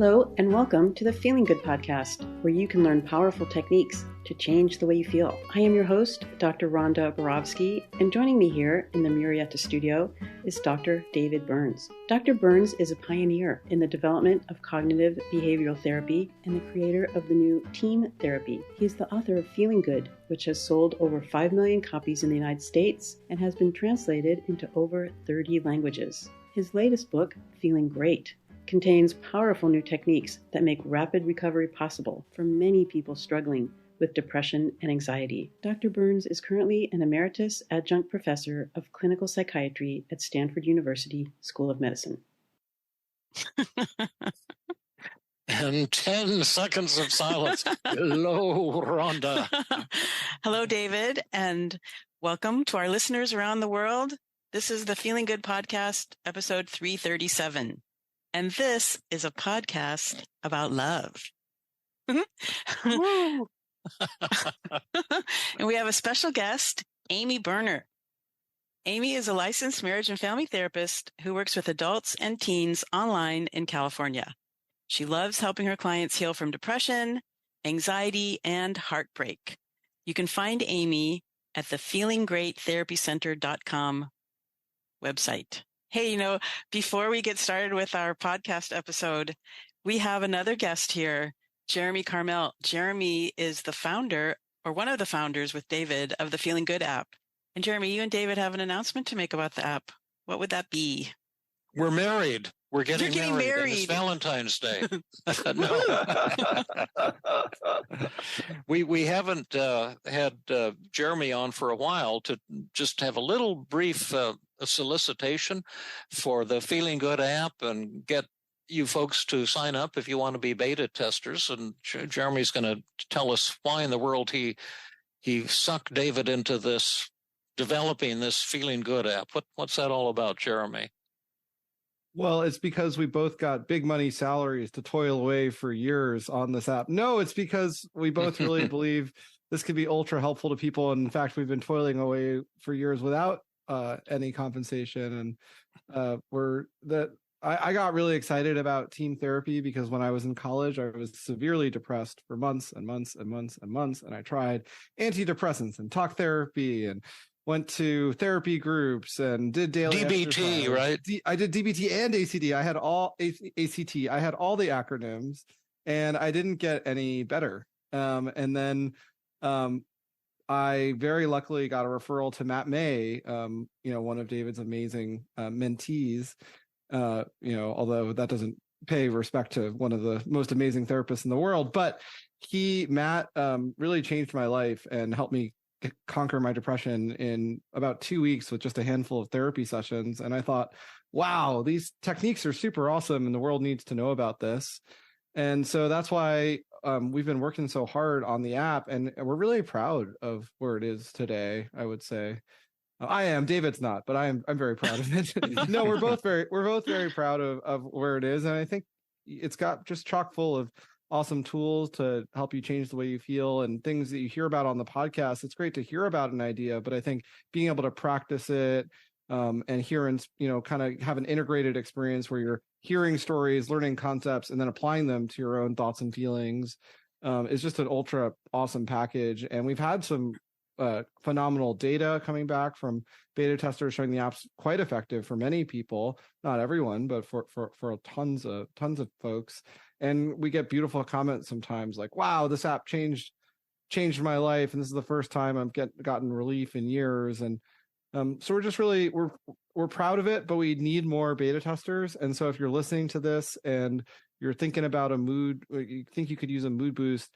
Hello, and welcome to the Feeling Good podcast, where you can learn powerful techniques to change the way you feel. I am your host, Dr. Rhonda Borowski, and joining me here in the Murrieta studio is Dr. David Burns. Dr. Burns is a pioneer in the development of cognitive behavioral therapy and the creator of the new team therapy. He is the author of Feeling Good, which has sold over 5 million copies in the United States and has been translated into over 30 languages. His latest book, Feeling Great, contains powerful new techniques that make rapid recovery possible for many people struggling with depression and anxiety. Dr. Burns is currently an emeritus adjunct professor of clinical psychiatry at Stanford University School of Medicine. And 10 seconds of silence. Hello, Rhonda. Hello, David, and welcome to our listeners around the world. This is the Feeling Good podcast, episode 337. And this is a podcast about love. And we have a special guest, Amy Berner. Amy is a licensed marriage and family therapist who works with adults and teens online in California. She loves helping her clients heal from depression, anxiety, and heartbreak. You can find Amy at the feelinggreattherapycenter.com website. Hey, before we get started with our podcast episode, we have another guest here, Jeremy Carmel. Jeremy is the founder, or one of the founders with David, of the Feeling Good app. And Jeremy, you and David have an announcement to make about the app. What would that be? We're married. We're getting married. And it's Valentine's Day. We haven't had Jeremy on for a while to just have a little brief solicitation for the Feeling Good app and get you folks to sign up if you want to be beta testers. And Jeremy's going to tell us why in the world he sucked David into developing this Feeling Good app. What's that all about, Jeremy? Well, it's because we both got big money salaries to toil away for years on this app. No, it's because we both really believe this could be ultra helpful to people. And in fact, we've been toiling away for years without any compensation. And I got really excited about team therapy because when I was in college, I was severely depressed for months and months and months and months. And I tried antidepressants and talk therapy and went to therapy groups and did daily DBT, exercise. right? I did DBT and ACT. I had all ACT. I had all the acronyms, and I didn't get any better. And then I very luckily got a referral to Matt May, one of David's amazing mentees. Although that doesn't pay respect to one of the most amazing therapists in the world, but Matt really changed my life and helped me conquer my depression in about 2 weeks with just a handful of therapy sessions. And I thought, wow, these techniques are super awesome and the world needs to know about this. And so that's why we've been working so hard on the app, and we're really proud of where it is today, I would say. I am. David's not, but I'm very proud of it. No, we're both very proud of where it is. And I think it's got just chock full of awesome tools to help you change the way you feel and things that you hear about on the podcast. It's great to hear about an idea, but I think being able to practice it and hear and, kind of have an integrated experience where you're hearing stories, learning concepts, and then applying them to your own thoughts and feelings is just an ultra awesome package. And we've had some phenomenal data coming back from beta testers showing the app's quite effective for many people, not everyone, but for tons of folks. And we get beautiful comments sometimes like, wow, this app changed my life, and this is the first time I've gotten relief in years. And so we're just really we're proud of it, but we need more beta testers. And so if you're listening to this and you're thinking about you think you could use a mood boost,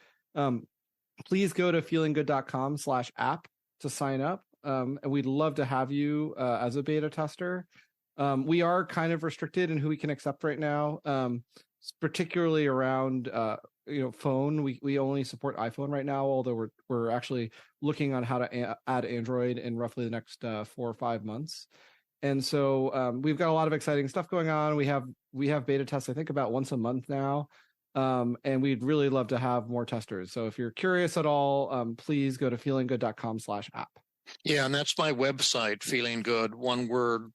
please go to feelinggood.com/app to sign up. And we'd love to have you as a beta tester. We are kind of restricted in who we can accept right now, particularly around phone. We only support iPhone right now, although we're actually looking on how to add Android in roughly the next 4 or 5 months. And so we've got a lot of exciting stuff going on. We have beta tests, I think, about once a month now. And we'd really love to have more testers. So if you're curious at all, please go to feelinggood.com/app. Yeah, and that's my website, Feeling Good, one word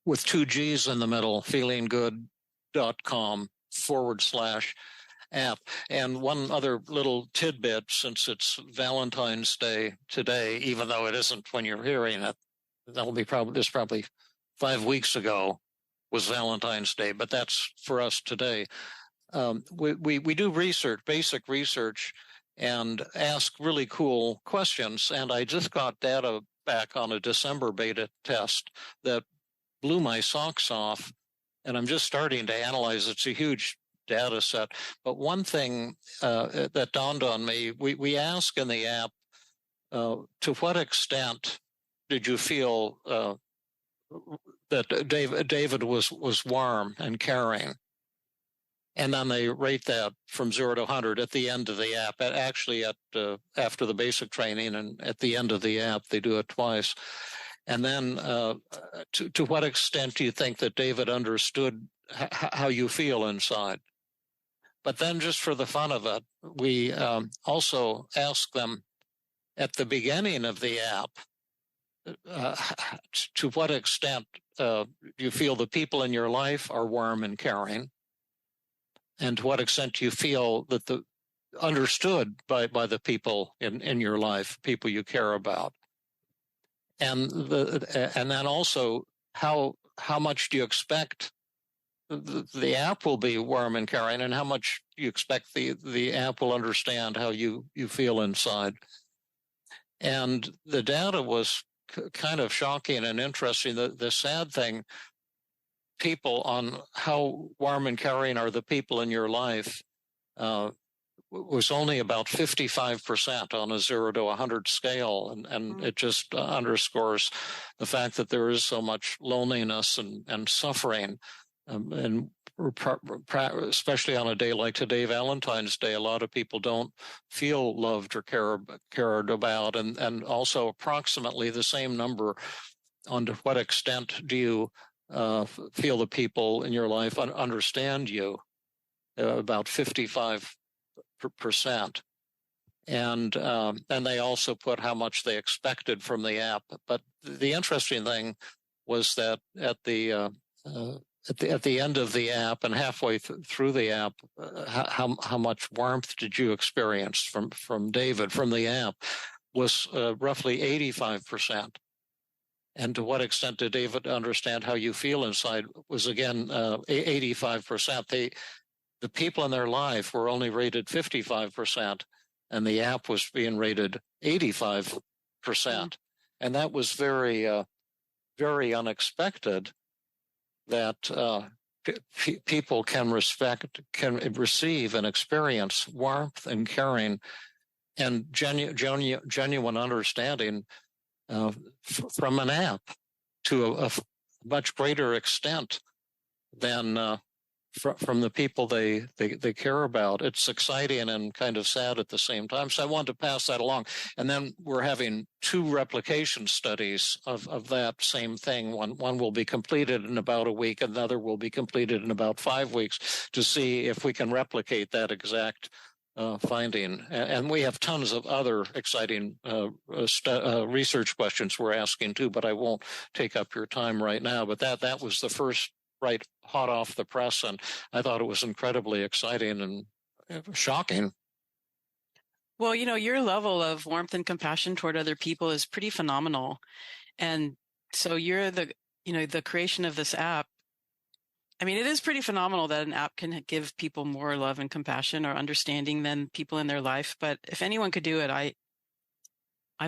with 2 G's in the middle, feelinggood.com. app. And one other little tidbit, since it's Valentine's Day today, even though it isn't when you're hearing it, this probably 5 weeks ago was Valentine's Day, but that's for us today. We do research, basic research, and ask really cool questions. And I just got data back on a December beta test that blew my socks off. And I'm just starting to analyze. It's a huge data set. But one thing that dawned on me, we ask in the app, to what extent did you feel that David was warm and caring? And then they rate that from 0 to 100 at the end of the app. Actually, after the basic training and at the end of the app, they do it twice. And then to what extent do you think that David understood how you feel inside? But then just for the fun of it, we also ask them at the beginning of the app, to what extent do you feel the people in your life are warm and caring? And to what extent do you feel that the understood by the people in your life, people you care about? And then also how much do you expect the app will be warm and caring, and how much do you expect the app will understand how you feel inside? And the data was kind of shocking and interesting. The sad thing, people on how warm and caring are the people in your life was only about 55% on a 0 to 100 scale. And it just underscores the fact that there is so much loneliness and suffering. And especially on a day like today, Valentine's Day, a lot of people don't feel loved or cared about. And also approximately the same number on to what extent do you feel the people in your life understand you, about 55%. And they also put how much they expected from the app. But the interesting thing was that at the end of the app and halfway through the app, how much warmth did you experience from David from the app was roughly 85%. And to what extent did David understand how you feel inside was, again, 85%. The people in their life were only rated 55%, and the app was being rated 85%. And that was very, very unexpected, that people can receive and experience warmth and caring and genuine understanding from an app to a much greater extent than from the people they care about. It's exciting and kind of sad at the same time. So I wanted to pass that along. And then we're having 2 replication studies of that same thing. One will be completed in about a week. Another will be completed in about 5 weeks to see if we can replicate that exact finding. And we have tons of other exciting research questions we're asking too, but I won't take up your time right now. But that was the first, right hot off the press, and I thought it was incredibly exciting and shocking. Well, your level of warmth and compassion toward other people is pretty phenomenal. And so you're the creation of this app. I mean, it is pretty phenomenal that an app can give people more love and compassion or understanding than people in their life. But if anyone could do it, I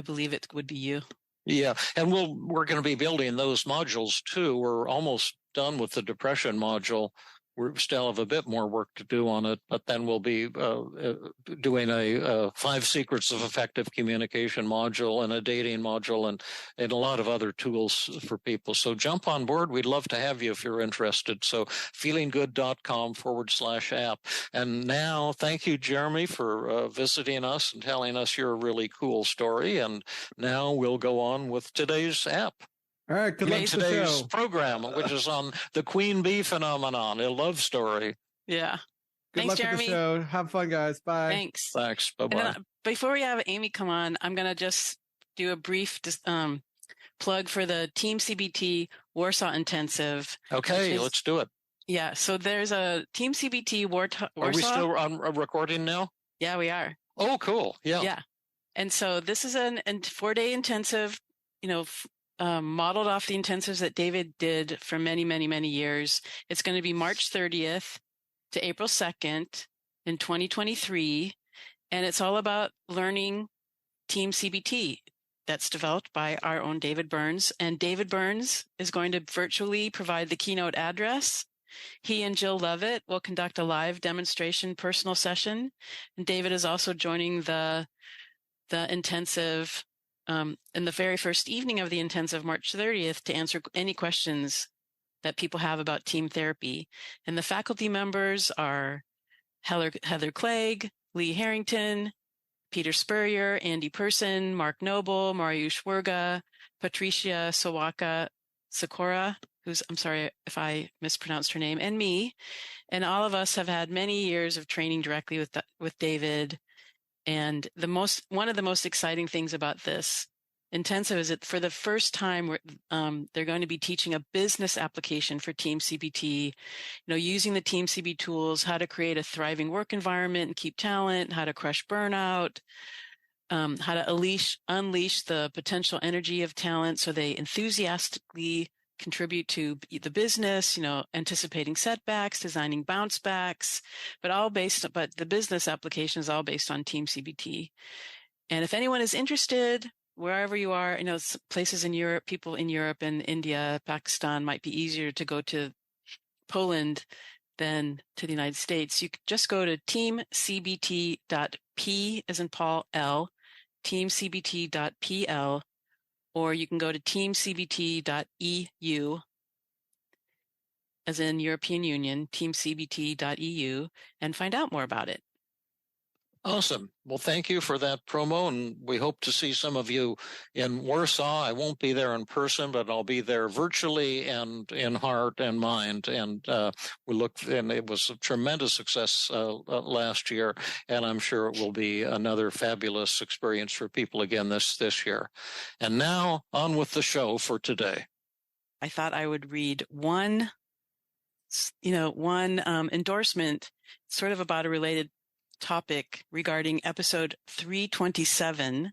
believe it would be you. Yeah, and we're going to be building those modules too. We're almost done with the depression module. We still have a bit more work to do on it, but then we'll be doing a 5 secrets of effective communication module and a dating module and a lot of other tools for people. So jump on board. We'd love to have you if you're interested. So feelinggood.com/app. And now, thank you, Jeremy, for visiting us and telling us your really cool story. And now we'll go on with today's app. All right, good luck with today's program, which is on the queen bee phenomenon, a love story. Yeah. Good Thanks, luck Jeremy. with the show. Have fun, guys. Bye. Thanks. Bye-bye. Before we have Amy come on, I'm going to just do a brief plug for the Team CBT Warsaw Intensive. Okay, let's do it. Yeah. So there's a Team CBT Warsaw. Are we still on recording now? Yeah, we are. Oh, cool. Yeah. Yeah. And so this is a 4-day intensive, modeled off the intensives that David did for many, many, many years. It's going to be March 30th to April 2nd in 2023. And it's all about learning Team CBT that's developed by our own David Burns. And David Burns is going to virtually provide the keynote address. He and Jill Lovett will conduct a live demonstration personal session. And David is also joining the intensive in the very first evening of the intensive, March 30th, to answer any questions that people have about team therapy. And the faculty members are Heather Clegg, Lee Harrington, Peter Spurrier, Andy Person, Mark Noble, Mariusz Werga, Patricia Sakura, who's, I'm sorry if I mispronounced her name, and me. And all of us have had many years of training directly with David. And one of the most exciting things about this intensive is that for the first time, they're going to be teaching a business application for Team CBT, using the Team CBT tools, how to create a thriving work environment and keep talent, how to crush burnout, how to unleash the potential energy of talent so they enthusiastically contribute to the business, anticipating setbacks, designing bounce backs, but the business application is all based on Team CBT. And if anyone is interested, wherever you are, places in Europe, people in Europe and India, Pakistan might be easier to go to Poland than to the United States. You could just go to teamcbt.p as in Paul L, teamcbt.pl, or you can go to teamcbt.eu, as in European Union, teamcbt.eu, and find out more about it. Awesome. Well, thank you for that promo, and we hope to see some of you in Warsaw. I won't be there in person, but I'll be there virtually and in heart and mind. And and it was a tremendous success last year, and I'm sure it will be another fabulous experience for people again this year. And now on with the show for today. I thought I would read one endorsement, sort of about a related topic regarding episode 327.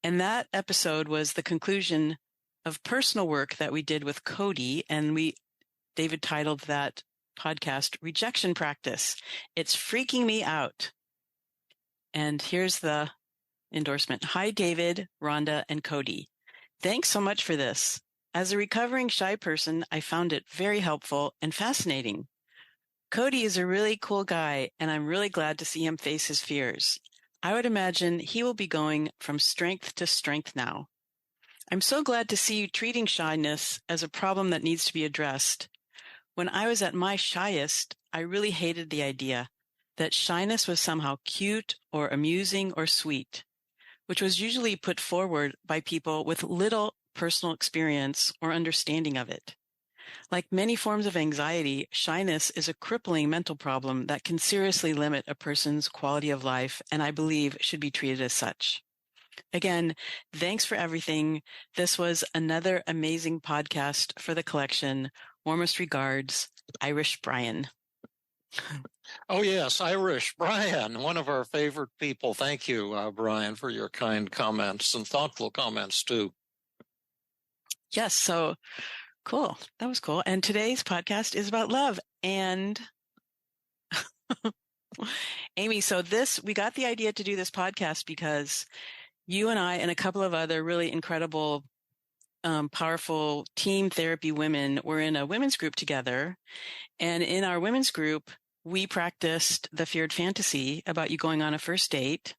And that episode was the conclusion of personal work that we did with Cody. And David titled that podcast Rejection Practice. It's freaking me out. And here's the endorsement. Hi, David, Rhonda, and Cody. Thanks so much for this. As a recovering shy person, I found it very helpful and fascinating. Cody is a really cool guy, and I'm really glad to see him face his fears. I would imagine he will be going from strength to strength now. I'm so glad to see you treating shyness as a problem that needs to be addressed. When I was at my shyest, I really hated the idea that shyness was somehow cute or amusing or sweet, which was usually put forward by people with little personal experience or understanding of it. Like many forms of anxiety, shyness is a crippling mental problem that can seriously limit a person's quality of life, and I believe should be treated as such. Again, thanks for everything. This was another amazing podcast for the collection. Warmest regards, Irish Brian. Oh, yes, Irish Brian, one of our favorite people. Thank you, Brian, for your kind comments and thoughtful comments, too. Yes, so cool. That was cool. And today's podcast is about love. And Amy, so we got the idea to do this podcast because you and I and a couple of other really incredible, powerful team therapy women were in a women's group together. And in our women's group, we practiced the feared fantasy about you going on a first date.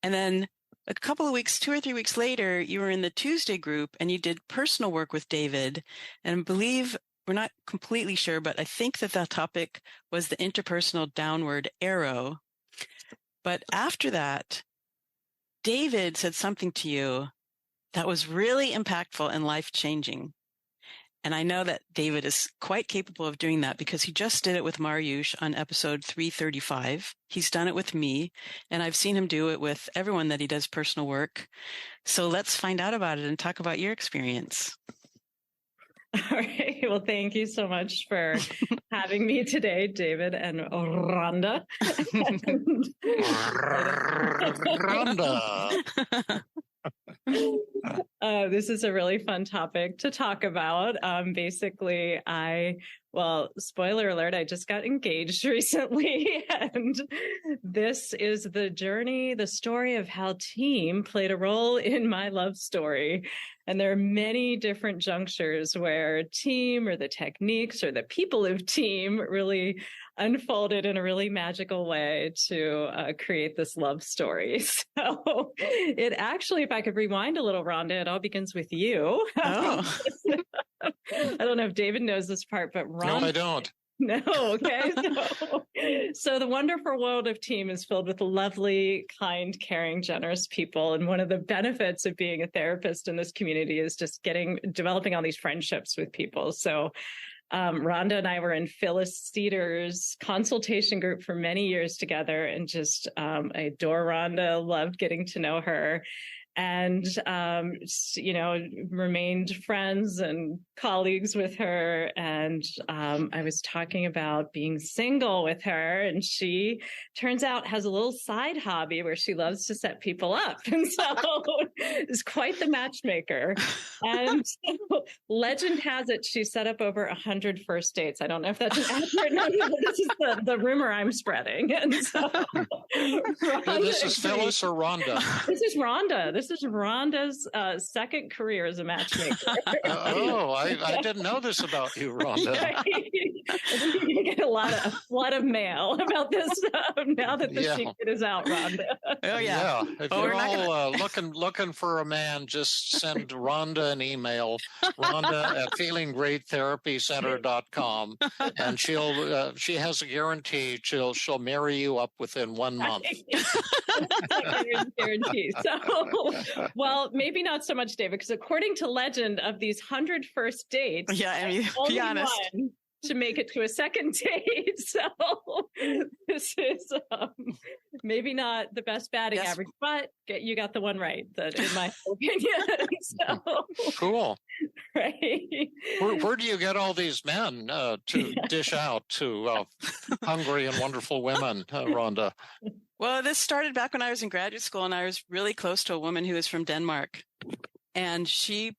And then a couple of weeks, 2 or 3 weeks later, you were in the Tuesday group and you did personal work with David. And I believe, we're not completely sure, but I think that topic was the interpersonal downward arrow. But after that, David said something to you that was really impactful and life-changing. And I know that David is quite capable of doing that because he just did it with Mariusz on episode 335. He's done it with me, and I've seen him do it with everyone that he does personal work. So let's find out about it and talk about your experience. All right. Well, thank you so much for having me today, David and Rhonda. Rhonda. This is a really fun topic to talk about. Basically, spoiler alert, I just got engaged recently. And this is the journey, the story of how team played a role in my love story. And there are many different junctures where team or the techniques or the people of team really unfolded in a really magical way to create this love story. So it actually, if I could rewind a little, Rhonda, it all begins with you. Oh. I don't know if David knows this part, but Rhonda. No, I don't. No, okay. So the wonderful world of team is filled with lovely, kind, caring, generous people. And one of the benefits of being a therapist in this community is just developing all these friendships with people. So Rhonda and I were in Phyllis Cedar's consultation group for many years together, and just I adore Rhonda, loved getting to know her, and remained friends and colleagues with her. And I was talking about being single with her, and she turns out has a little side hobby where she loves to set people up, and so is quite the matchmaker. And so, legend has it she set up over 100 first dates. I don't know if that's an accurate number, but this is the rumor I'm spreading. And so, This is Phyllis or Rhonda? This is Rhonda. This is Rhonda's second career as a matchmaker. I didn't know this about you, Rhonda. I think you're going to get a lot of mail about this now that the secret is out, Rhonda. Oh yeah. If you're all looking for a man, just send Rhonda an email, Rhonda@feelinggreattherapycenter.com, and she has a guarantee she'll marry you up within 1 month. Guarantee. So, well, maybe not so much, David, because according to legend, of these 100 first dates, be honest, one to make it to a second date. So this is maybe not the best batting average, but you got the one right, in my opinion. So, cool. Right. Where do you get all these men to dish out to hungry and wonderful women, Rhonda? Well, this started back when I was in graduate school, and I was really close to a woman who was from Denmark. And she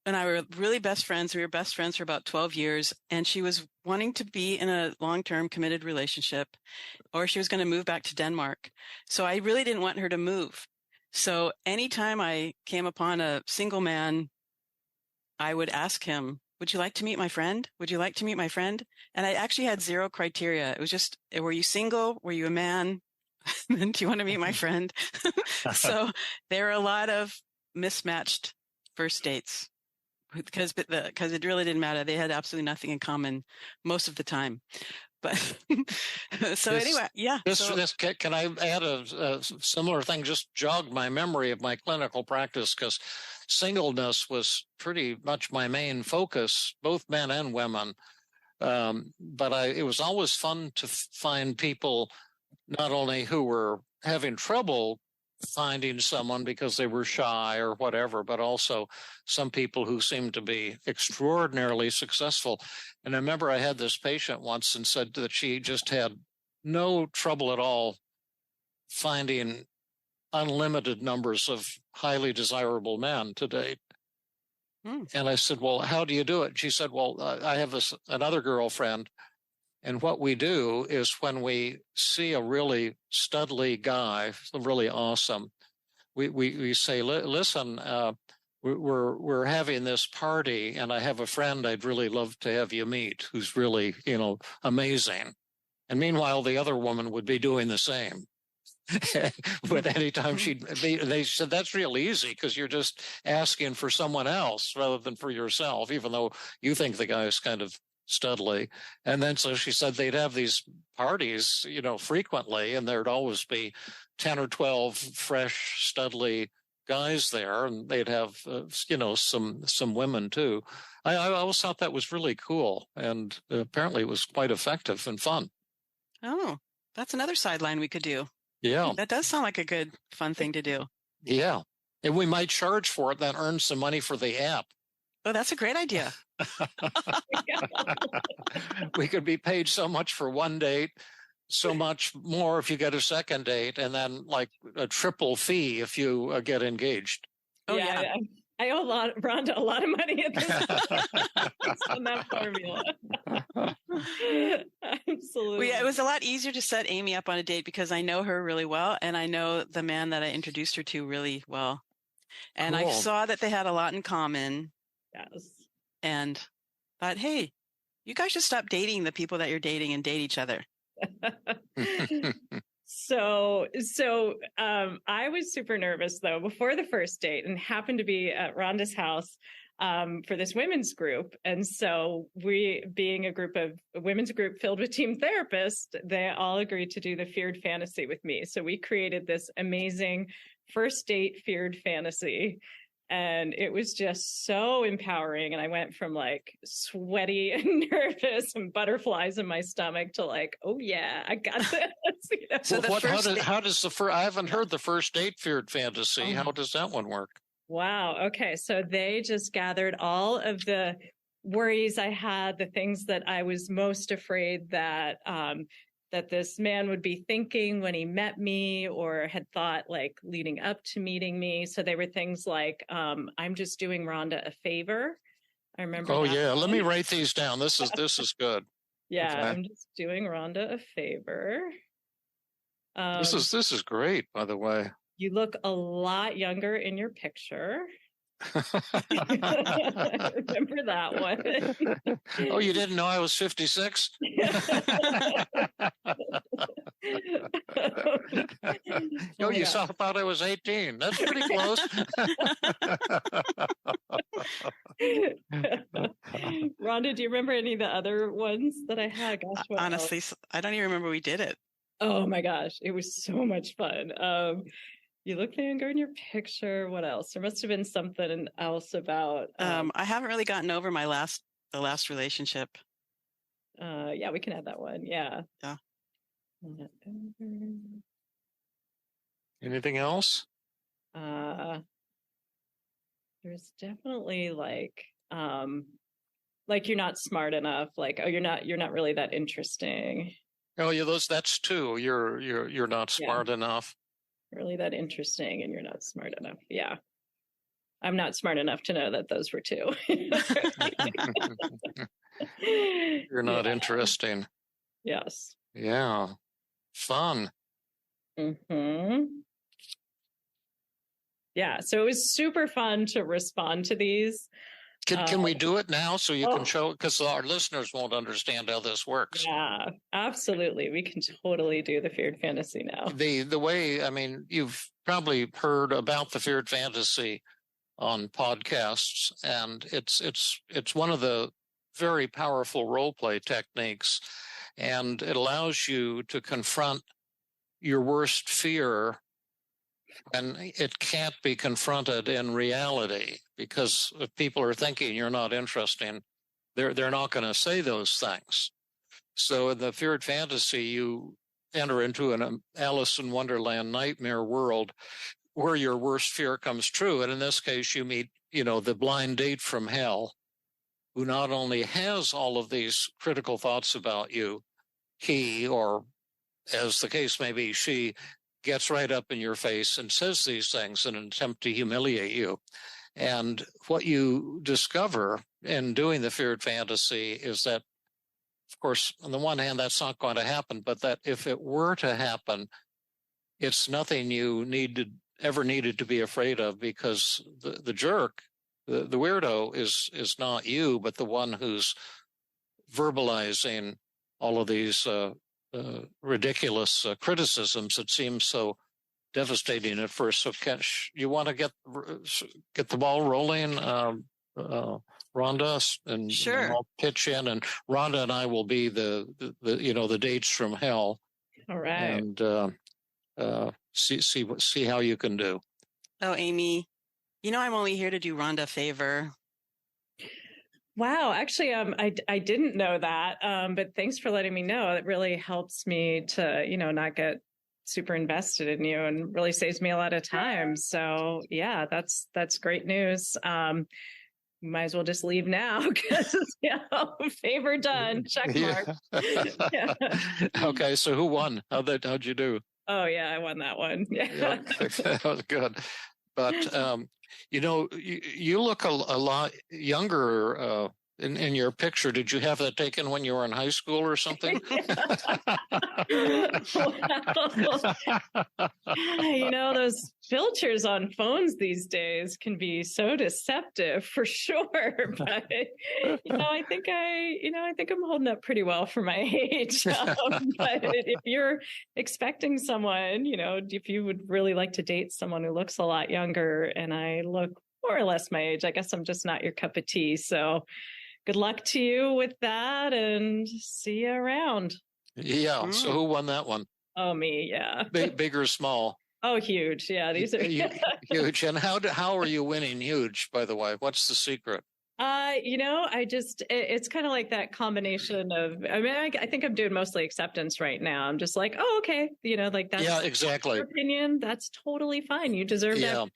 and I were really best friends. We were best friends for about 12 years. And she was wanting to be in a long-term committed relationship, or she was going to move back to Denmark. So I really didn't want her to move. So anytime I came upon a single man, I would ask him, would you like to meet my friend? Would you like to meet my friend? And I actually had zero criteria. It was just, were you single? Were you a man? Do you want to meet my friend? So there are a lot of mismatched first dates because it really didn't matter. They had absolutely nothing in common most of the time. But anyway, yeah. Can I add a similar thing? Just jogged my memory of my clinical practice, because singleness was pretty much my main focus, both men and women. But it was always fun to find people not only who were having trouble finding someone because they were shy or whatever, but also some people who seemed to be extraordinarily successful. And I remember I had this patient once and said that she just had no trouble at all finding unlimited numbers of highly desirable men to date. And I said, well, how do you do it? She said, well, I have another girlfriend, and what we do is when we see a really studly guy, really awesome, we say, listen, we're having this party, and I have a friend I'd really love to have you meet who's really, amazing. And meanwhile, the other woman would be doing the same. But anytime they said, that's real easy because you're just asking for someone else rather than for yourself, even though you think the guy's kind of studly. And then so she said they'd have these parties, frequently, and there'd always be 10 or 12 fresh, studly guys there, and they'd have, some women too. I always thought that was really cool, and apparently it was quite effective and fun. Oh, that's another sideline we could do. Yeah. That does sound like a good, fun thing to do. Yeah. And we might charge for it, then earn some money for the app. Oh, that's a great idea. We could be paid so much for one date, so much more if you get a second date, and then like a triple fee if you get engaged. Oh, yeah. I owe Rhonda a lot of money at this point based on that formula. Absolutely. It was a lot easier to set Amy up on a date because I know her really well, and I know the man that I introduced her to really well. And Cool. I saw that they had a lot in common. Yes. And thought, hey, you guys should stop dating the people that you're dating and date each other. So I was super nervous though before the first date, and happened to be at Rhonda's house for this women's group. And so we, being a women's group filled with team therapists, they all agreed to do the feared fantasy with me. So we created this amazing first date feared fantasy. And it was just so empowering. And I went from like sweaty and nervous and butterflies in my stomach to like, oh yeah, I got this. You know? So how does I haven't heard the first date feared fantasy. How does that one work? Wow. Okay. So they just gathered all of the worries I had, the things that I was most afraid that this man would be thinking when he met me or had thought like leading up to meeting me. So they were things like, I'm just doing Rhonda a favor. I remember. Oh yeah. Let me write these down. This is good. Yeah. Okay. I'm just doing Rhonda a favor. This is great, by the way. You look a lot younger in your picture. I remember that one. Oh, you didn't know I was 56? Oh, you thought I was 18. That's pretty close. Rhonda, do you remember any of the other ones that I had? Gosh, honestly, I don't even remember we did it. Oh my gosh, it was so much fun. You look younger in your picture. What else? There must have been something else about. I haven't really gotten over the last relationship. Yeah, we can add that one. Yeah. Yeah. Anything else? There's definitely like you're not smart enough. Like, oh, you're not really that interesting. Oh yeah, that's two. You're not smart enough. Really that interesting, and you're not smart enough. Yeah. I'm not smart enough to know that those were two. You're not interesting. Yes. Yeah. Fun. Mm-hmm. Yeah. So it was super fun to respond to these. Can we do it now so you can show it? Because our listeners won't understand how this works. Yeah, absolutely. We can totally do the feared fantasy now. The way, I mean, you've probably heard about the feared fantasy on podcasts, and it's one of the very powerful role play techniques, and it allows you to confront your worst fear. And it can't be confronted in reality, because if people are thinking you're not interesting, they're not going to say those things. So in the feared fantasy, you enter into an Alice in Wonderland nightmare world where your worst fear comes true. And in this case, you meet, the blind date from hell, who not only has all of these critical thoughts about you, he, or as the case may be, she, gets right up in your face and says these things in an attempt to humiliate you. And what you discover in doing the feared fantasy is that, of course, on the one hand, that's not going to happen, but that if it were to happen, it's nothing you ever needed to be afraid of, because the jerk, the weirdo is not you, but the one who's verbalizing all of these ridiculous criticisms that seem so devastating at first. So, you want to get the ball rolling, Rhonda, and sure. I'll pitch in, and Rhonda and I will be the dates from hell. All right, and see how you can do. Oh, Amy, I'm only here to do Rhonda a favor. Wow. Actually, I didn't know that. But thanks for letting me know. It really helps me to, not get super invested in you, and really saves me a lot of time. So yeah, that's great news. might as well just leave now because favor done. Check mark. Yeah. Okay, so who won? How'd you do? Oh yeah, I won that one. Yeah, that was good. But you look a lot younger in your picture. Did you have that taken when you were in high school or something? Those filters on phones these days can be so deceptive for sure. But I think I'm holding up pretty well for my age. But if you're expecting someone, if you would really like to date someone who looks a lot younger and I look more or less my age, I guess I'm just not your cup of tea. So good luck to you with that and see you around. Yeah. So who won that one? Oh, me. Yeah. Big or small? Oh, huge. Yeah. These are huge. And how are you winning huge, by the way? What's the secret? It's kind of like that combination of, I think I'm doing mostly acceptance right now. I'm just like, oh, okay. That's exactly. your opinion. That's totally fine. You deserve that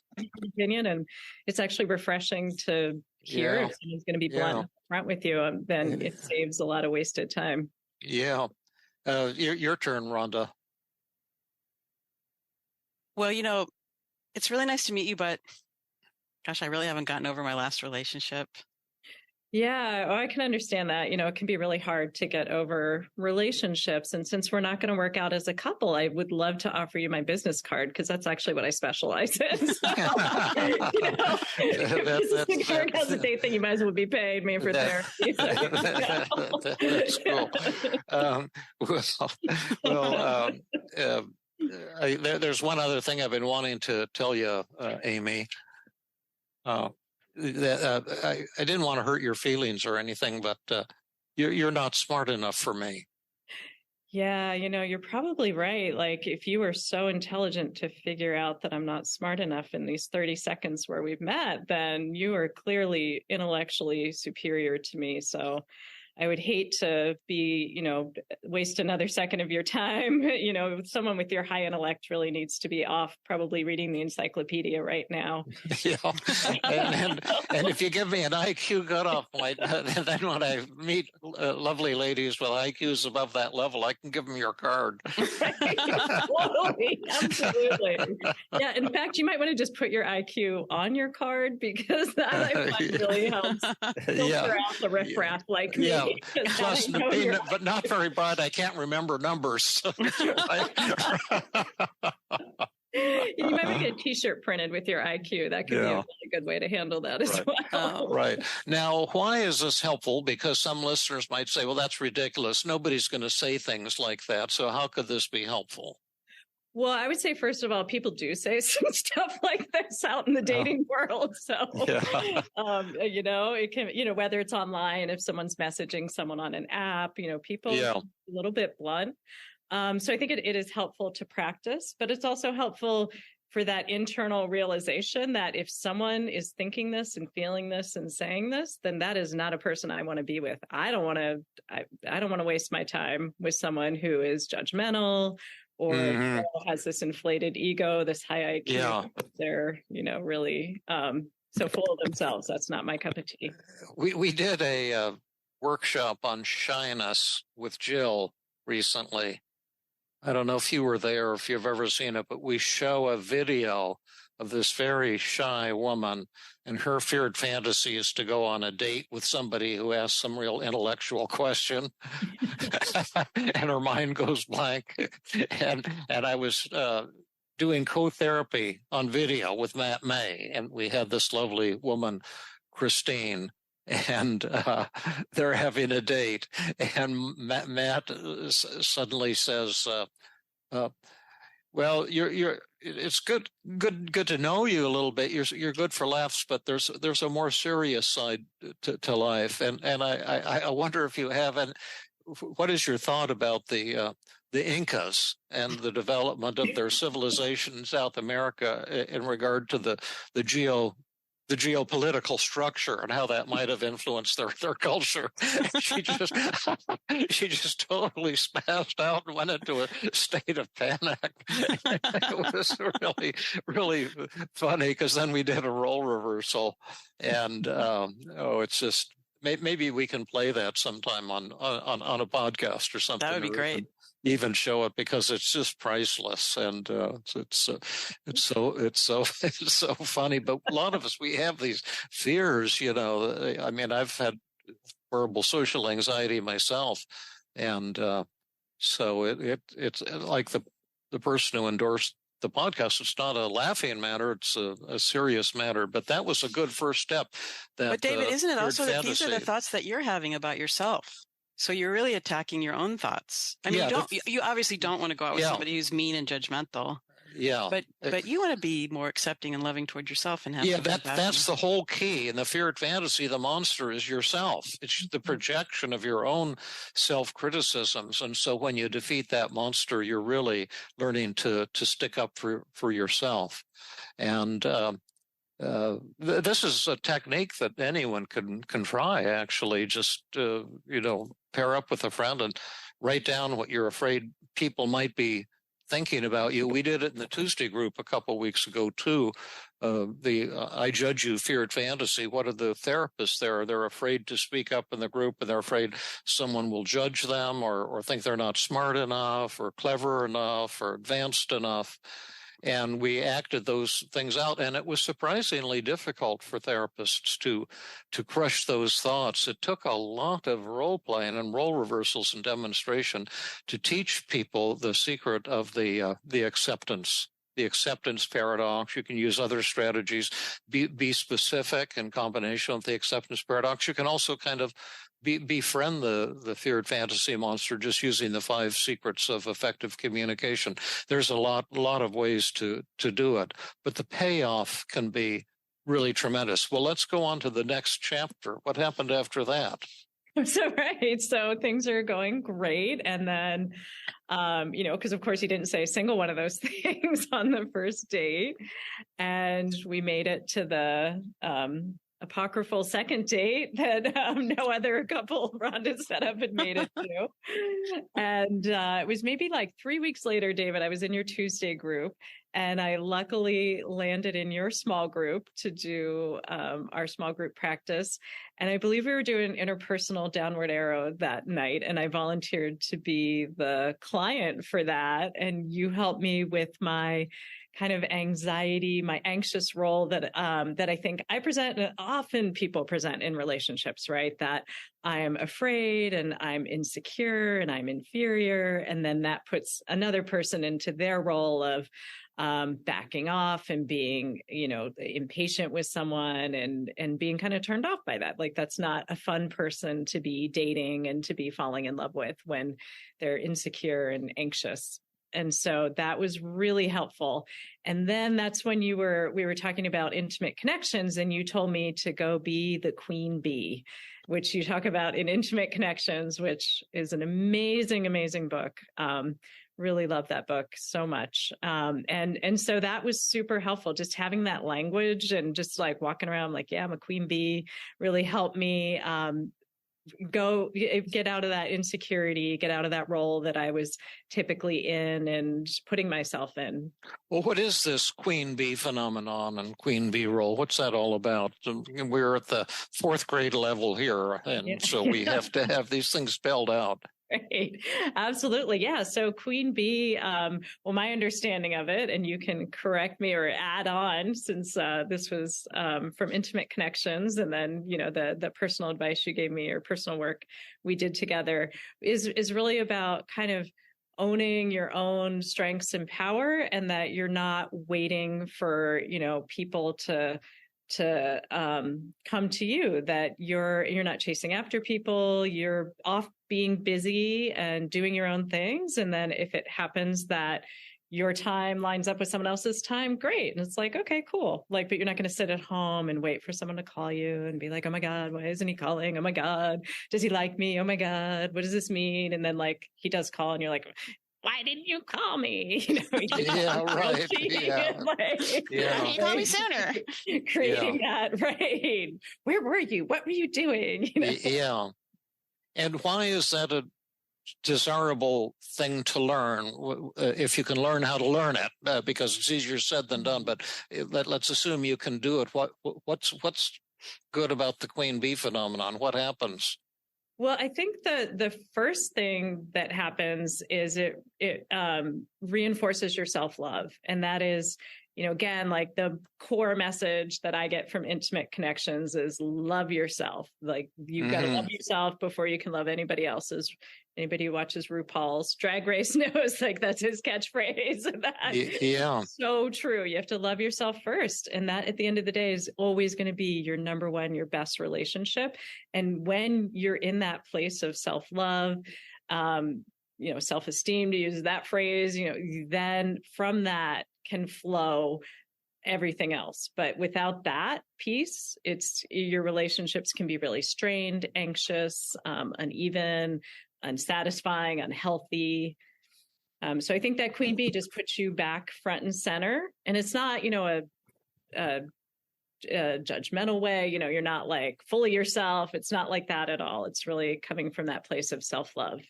opinion. And it's actually refreshing to hear if someone's going to be blunt front with you, then it saves a lot of wasted time. Yeah. Your turn, Rhonda. Well, it's really nice to meet you, but gosh, I really haven't gotten over my last relationship. Yeah, I can understand that. It can be really hard to get over relationships. And since we're not going to work out as a couple, I would love to offer you my business card because that's actually what I specialize in. So, if work out the date thing, you might as well be paying me for therapy. That's cool. There's one other thing I've been wanting to tell you, Amy. I didn't want to hurt your feelings or anything, but you're not smart enough for me. Yeah, you're probably right. Like, if you were so intelligent to figure out that I'm not smart enough in these 30 seconds where we've met, then you are clearly intellectually superior to me. So I would hate to be, waste another second of your time. Someone with your high intellect really needs to be off probably reading the encyclopedia right now. Yeah. And if you give me an IQ cutoff point, then when I meet lovely ladies with IQs above that level, I can give them your card. Totally. Absolutely. Yeah. In fact, you might want to just put your IQ on your card because that I find really helps filter out the riffraff like me. Yeah. Plus, but not very bright. I can't remember numbers. You might get a T-shirt printed with your IQ. That could be a really good way to handle that as well. Right. Now, why is this helpful? Because some listeners might say, well, that's ridiculous. Nobody's going to say things like that. So how could this be helpful? Well, I would say, first of all, people do say some stuff like this out in the dating world. So, it can, whether it's online, if someone's messaging someone on an app, people are a little bit blunt. So I think it is helpful to practice, but it's also helpful for that internal realization that if someone is thinking this and feeling this and saying this, then that is not a person I want to be with. I don't want to waste my time with someone who is judgmental or has this inflated ego, this high IQ. Yeah. They're, really so full of themselves. That's not my cup of tea. We did a workshop on shyness with Jill recently. I don't know if you were there or if you've ever seen it, but we show a video of this very shy woman, and her feared fantasy is to go on a date with somebody who asks some real intellectual question, and her mind goes blank. And I was doing co-therapy on video with Matt May, and we had this lovely woman, Christine, and they're having a date, and Matt suddenly says, well, it's good to know you a little bit. You're good for laughs, but there's a more serious side to life. And I wonder if you have, and what is your thought about the Incas and the development of their civilization in South America in regard to the the geopolitical structure and how that might have influenced their culture. she just she just totally spazzed out and went into a state of panic. It was really funny, because then we did a role reversal, and it's just maybe we can play that sometime on a podcast or something. That would be great. Even show it, because it's just priceless, and it's so funny. But a lot of us, we have these fears, I mean, I've had horrible social anxiety myself, and so it's like the person who endorsed the podcast. It's not a laughing matter; it's a serious matter. But that was a good first step. But David, isn't it also that these are the thoughts that you're having about yourself? So you're really attacking your own thoughts. I mean, you obviously don't want to go out with somebody who's mean and judgmental. Yeah. But you want to be more accepting and loving toward yourself and have that's the whole key. In the feared fantasy, the monster is yourself. It's the projection of your own self-criticisms. And so when you defeat that monster, you're really learning to stick up for yourself. And this is a technique that anyone can try, actually. Just pair up with a friend and write down what you're afraid people might be thinking about you. We did it in the Tuesday group a couple of weeks ago too. I judge you feared fantasy. What are the therapists there? They're afraid to speak up in the group, and they're afraid someone will judge them or think they're not smart enough or clever enough or advanced enough. And we acted those things out, and it was surprisingly difficult for therapists to crush those thoughts. It took a lot of role playing and role reversals and demonstration to teach people the secret of the acceptance paradox. You can use other strategies. Be specific in combination with the acceptance paradox. You can also kind of befriend the feared fantasy monster just using the 5 secrets of effective communication. There's a lot of ways to do it, but the payoff can be really tremendous. Well, let's go on to the next chapter. What happened after that? So things are going great. And then, because of course he didn't say a single one of those things on the first date. And we made it to the apocryphal second date that no other couple Rhonda set up had made it to. And it was maybe like 3 weeks later, David, I was in your Tuesday group, and I luckily landed in your small group to do our small group practice. And I believe we were doing interpersonal downward arrow that night, and I volunteered to be the client for that. And you helped me with my kind of anxiety, my anxious role that I think I present, and often people present in relationships, right? That I'm afraid and I'm insecure and I'm inferior. And then that puts another person into their role of backing off and being, impatient with someone and being kind of turned off by that. Like, that's not a fun person to be dating and to be falling in love with when they're insecure and anxious. And so that was really helpful. And then that's when we were talking about intimate connections, and you told me to go be the queen bee, which you talk about in Intimate Connections, which is an amazing, amazing book. Really love that book so much. And so that was super helpful. Just having that language and just like walking around like, yeah, I'm a queen bee, really helped me get out of that insecurity, get out of that role that I was typically in and putting myself in. Well, what is this queen bee phenomenon and queen bee role? What's that all about? We're at the 4th grade level here, and so we have to have these things spelled out. Right. Absolutely. Yeah. So queen bee, my understanding of it, and you can correct me or add on, since this was from Intimate Connections, and then, the personal advice you gave me or personal work we did together is really about kind of owning your own strengths and power, and that you're not waiting for, people to come to you, that you're not chasing after people, you're off being busy and doing your own things. And then if it happens that your time lines up with someone else's time, great. And it's like, okay, cool. Like, but you're not going to sit at home and wait for someone to call you and be like, oh my God, why isn't he calling? Oh my God, does he like me? Oh my God, what does this mean? And then like he does call and you're like, why didn't you call me? You know, Yeah, right. Yeah. Like, Yeah. Why didn't you call me sooner? creating that, right? Where were you? What were you doing? You know? Yeah. And why is that a desirable thing to learn if you can learn how to learn it? Because it's easier said than done. But let's assume you can do it. What's good about the queen bee phenomenon? What happens? Well, I think the first thing that happens is it reinforces your self-love. And that is, you know, again, like the core message that I get from intimate connections is love yourself. Like you've got to love yourself before you can love anybody else's. Anybody who watches RuPaul's Drag Race knows, like, that's his catchphrase. Yeah. So true. You have to love yourself first. And that at the end of the day is always going to be your number one, your best relationship. And when you're in that place of self-love, you know, self-esteem, to use that phrase, you know, then from that can flow everything else. But without that piece, it's your relationships can be really strained, anxious, uneven, unsatisfying, unhealthy. So I think that queen bee just puts you back front and center. And it's not, you know, a judgmental way. You know, you're not like fully yourself. It's not like that at all. It's really coming from that place of self-love.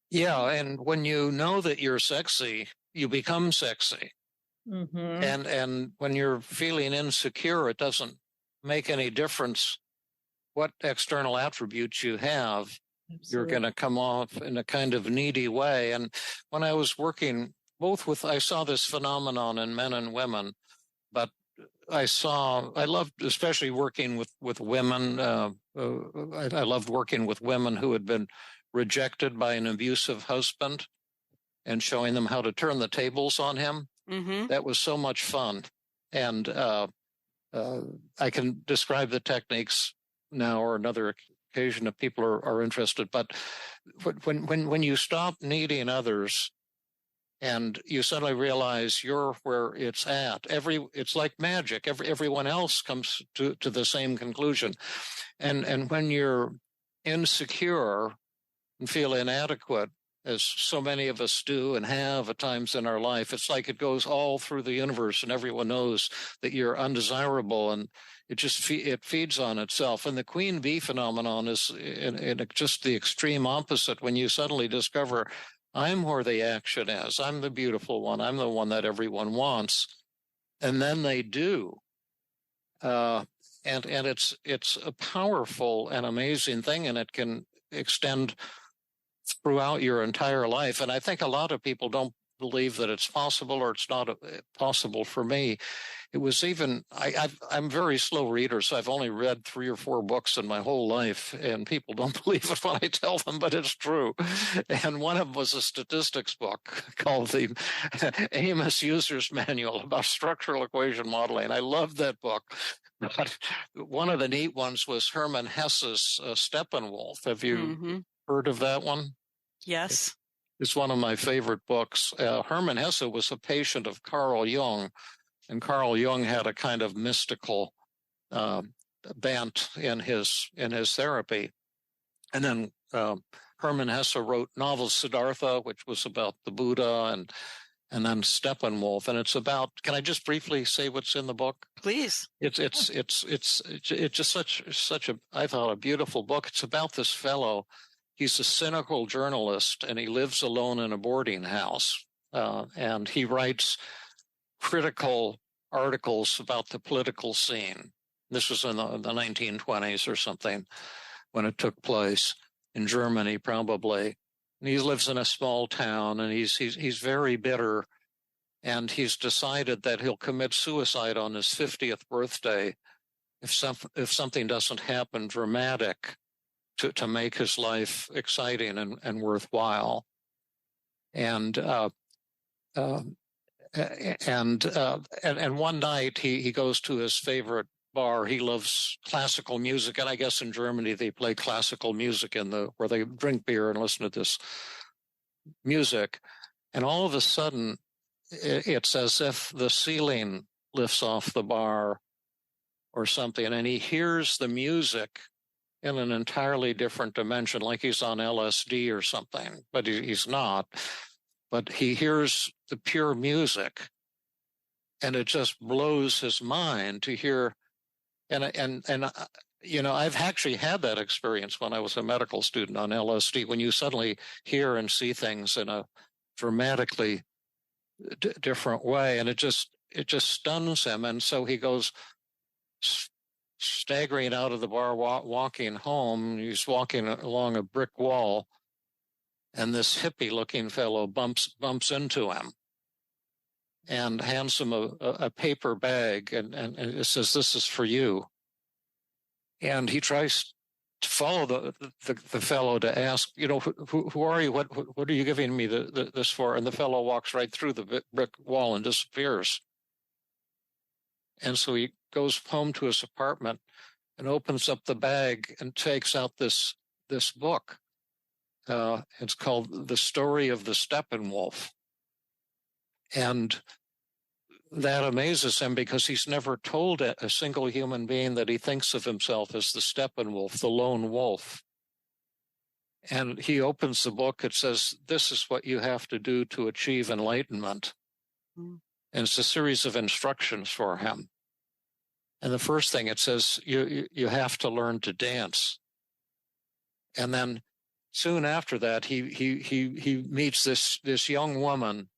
Yeah. And when you know that you're sexy, you become sexy. Mm-hmm. And when you're feeling insecure, it doesn't make any difference what external attributes you have. Absolutely. You're going to come off in a kind of needy way. And when I was working I saw this phenomenon in men and women, but I loved especially working with women. I loved working with women who had been rejected by an abusive husband and showing them how to turn the tables on him. Mm-hmm. That was so much fun. And I can describe the techniques now or another occasion if people are interested. But when you stop needing others and you suddenly realize you're where it's at, it's like magic. Everyone else comes to the same conclusion. And when you're insecure and feel inadequate, as so many of us do and have at times in our life, it's like it goes all through the universe and everyone knows that you're undesirable, and it feeds on itself. And the queen bee phenomenon is in just the extreme opposite. When you suddenly discover, I'm where the action is, I'm the beautiful one, I'm the one that everyone wants, and then they do. And it's a powerful and amazing thing, and it can extend throughout your entire life. And I think a lot of people don't believe that it's possible, or it's not possible. For me, it was even, I'm a very slow reader, so I've only read 3 or 4 books in my whole life, and people don't believe it when I tell them, but it's true. And one of them was a statistics book called the Amos User's Manual about structural equation modeling. I loved that book. But one of the neat ones was Hermann Hesse's Steppenwolf. Have you heard of that one? Yes. It's one of my favorite books. Hermann Hesse was a patient of Carl Jung, and Carl Jung had a kind of mystical bent in his therapy. And then Hermann Hesse wrote novel Siddhartha, which was about the Buddha, and then Steppenwolf, and it's about. Can I just briefly say what's in the book? Please. It's just such a, I thought, a beautiful book. It's about this fellow. He's a cynical journalist, and he lives alone in a boarding house, and he writes critical articles about the political scene. This was in the 1920s or something when it took place in Germany, probably. And he lives in a small town, and he's very bitter, and he's decided that he'll commit suicide on his 50th birthday if something doesn't happen dramatic to make his life exciting and worthwhile. And one night he goes to his favorite bar. He loves classical music, and I guess in Germany they play classical music where they drink beer and listen to this music. And all of a sudden, it's as if the ceiling lifts off the bar or something, and he hears the music in an entirely different dimension, like he's on LSD or something, but he's not. but he hears the pure music, and it just blows his mind to hear. And you know, I've actually had that experience when I was a medical student on LSD, when you suddenly hear and see things in a dramatically different way, and it just stuns him. And so he goes staggering out of the bar, walking home. He's walking along a brick wall, and this hippie-looking fellow bumps into him and hands him a paper bag, and it says, "This is for you." And he tries to follow the fellow to ask, you know, who are you? What are you giving me this for? And the fellow walks right through the brick wall and disappears. And so he goes home to his apartment and opens up the bag and takes out this book. It's called The Story of the Steppenwolf. And that amazes him because he's never told a single human being that he thinks of himself as the Steppenwolf, the lone wolf. And he opens the book. It says, "This is what you have to do to achieve enlightenment." And it's a series of instructions for him. And the first thing it says, you have to learn to dance. And then soon after that, he meets this young woman,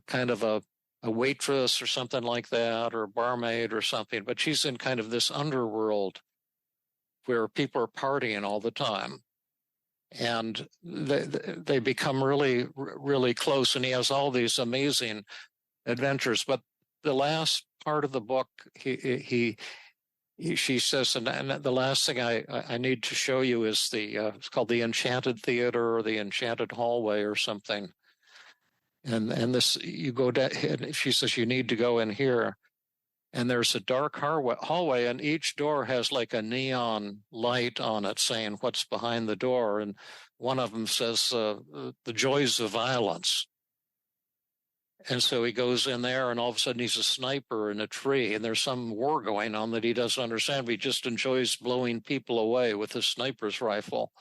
kind of a waitress or something like that, or a barmaid or something, but she's in kind of this underworld where people are partying all the time. And they become really, really close, and he has all these amazing adventures. But the last part of the book, she says, and the last thing I need to show you is it's called the Enchanted Theater or the Enchanted Hallway or something. And this, you go down, and she says, you need to go in here. And there's a dark hallway, and each door has like a neon light on it saying what's behind the door. And one of them says, the joys of violence. And so he goes in there, and all of a sudden he's a sniper in a tree, and there's some war going on that he doesn't understand, but he just enjoys blowing people away with his sniper's rifle.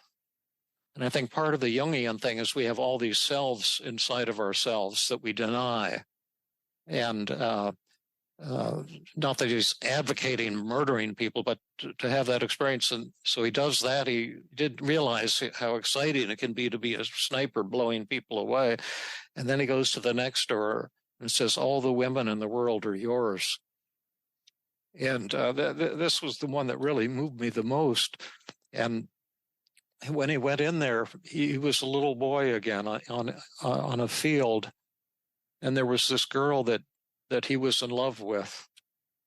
And I think part of the Jungian thing is we have all these selves inside of ourselves that we deny. And not that he's advocating murdering people, but to have that experience. And so he does that. He didn't realize how exciting it can be to be a sniper blowing people away. And then he goes to the next door and says, all the women in the world are yours. And this was the one that really moved me the most. And when he went in there, he was a little boy again on a field. And there was this girl that he was in love with.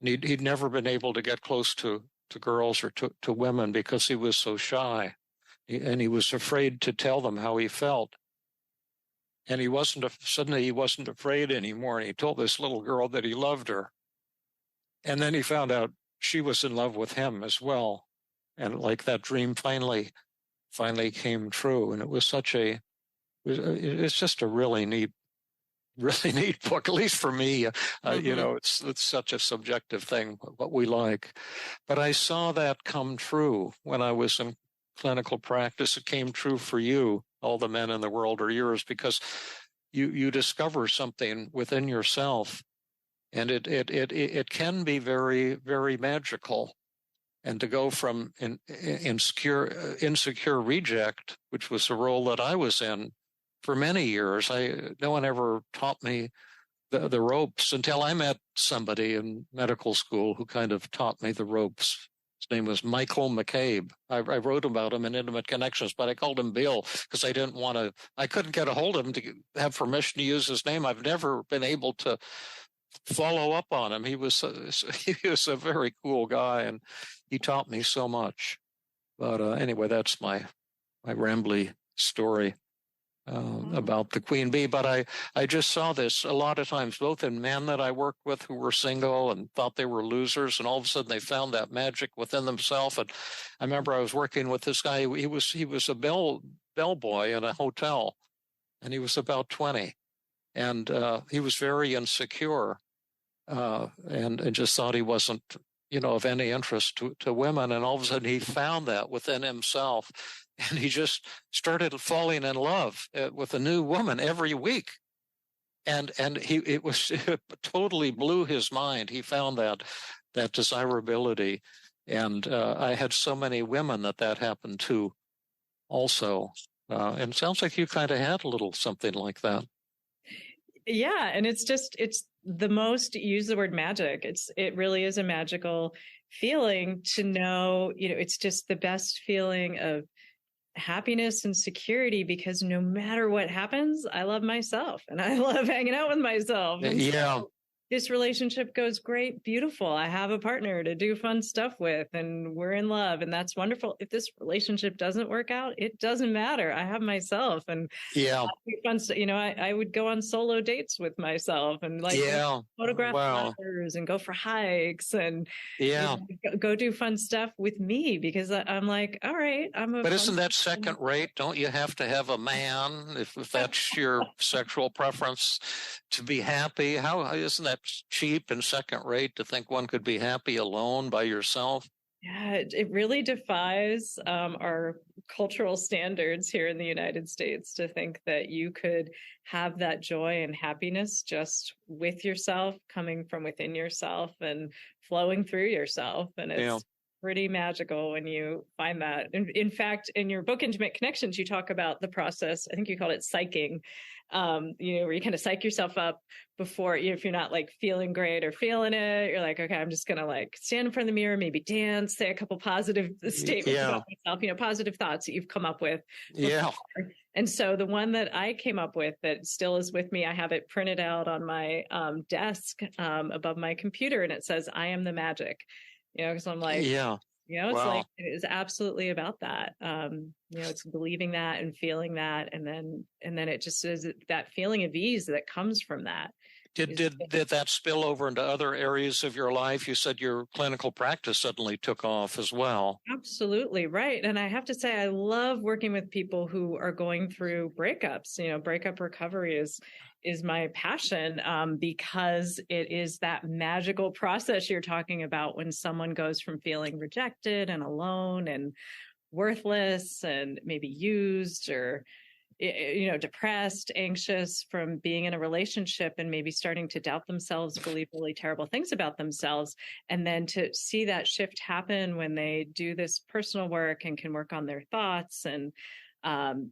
And he'd never been able to get close to girls or to women because he was so shy. And he was afraid to tell them how he felt. And suddenly he wasn't afraid anymore. And he told this little girl that he loved her. And then he found out she was in love with him as well. And like that dream finally came true. And it was it's just a really neat book, at least for me. You know, it's such a subjective thing, what we like. But I saw that come true when I was in clinical practice. It came true for you. All the men in the world are yours, because you discover something within yourself, and it can be very, very magical. And to go from insecure reject, which was the role that I was in for many years, no one ever taught me the ropes until I met somebody in medical school who kind of taught me the ropes. His name was Michael McCabe. I wrote about him in Intimate Connections, but I called him Bill because I couldn't get a hold of him to have permission to use his name. I've never been able to follow up on him. He was a very cool guy, and he taught me so much. But anyway, that's my rambly story about the queen bee. But I just saw this a lot of times, both in men that I worked with who were single and thought they were losers, and all of a sudden they found that magic within themselves. And I remember I was working with this guy. He was a bellboy in a hotel, and he was about 20, and he was very insecure, and just thought he wasn't of any interest to women. And all of a sudden he found that within himself, and he just started falling in love with a new woman every week. And it totally blew his mind. He found that desirability. And I had so many women that happened to also. And it sounds like you kind of had a little something like that. Yeah. And it's the most, use the word magic. It really is a magical feeling to know, it's just the best feeling of happiness and security, because no matter what happens, I love myself and I love hanging out with myself. And yeah. So this relationship goes great, beautiful. I have a partner to do fun stuff with, and we're in love, and that's wonderful. If this relationship doesn't work out, it doesn't matter. I have myself, and fun stuff. I would go on solo dates with myself, and photograph flowers and go for hikes, and go do fun stuff with me, because I'm like, all right, But isn't that second rate? Don't you have to have a man if that's your sexual preference to be happy? How isn't that cheap and second rate to think one could be happy alone by yourself? Yeah, it really defies our cultural standards here in the United States to think that you could have that joy and happiness just with yourself, coming from within yourself and flowing through yourself. And it's pretty magical when you find that. In fact, in your book, Intimate Connections, you talk about the process. I think you called it psyching, where you kind of psych yourself up before, if you're not like feeling great or feeling it, you're like, okay, I'm just going to like stand in front of the mirror, maybe dance, say a couple positive statements about myself, positive thoughts that you've come up with. Yeah. And so the one that I came up with that still is with me, I have it printed out on my desk above my computer, and it says, I am the magic. Because I'm like, it's like, it is absolutely about that. It's believing that and feeling that. And then it just is that feeling of ease that comes from that. Did that spill over into other areas of your life? You said your clinical practice suddenly took off as well. Absolutely right. And I have to say, I love working with people who are going through breakups. Breakup recovery is my passion, because it is that magical process you're talking about when someone goes from feeling rejected and alone and worthless and maybe used or depressed, anxious from being in a relationship and maybe starting to doubt themselves, believe really terrible things about themselves. And then to see that shift happen when they do this personal work and can work on their thoughts and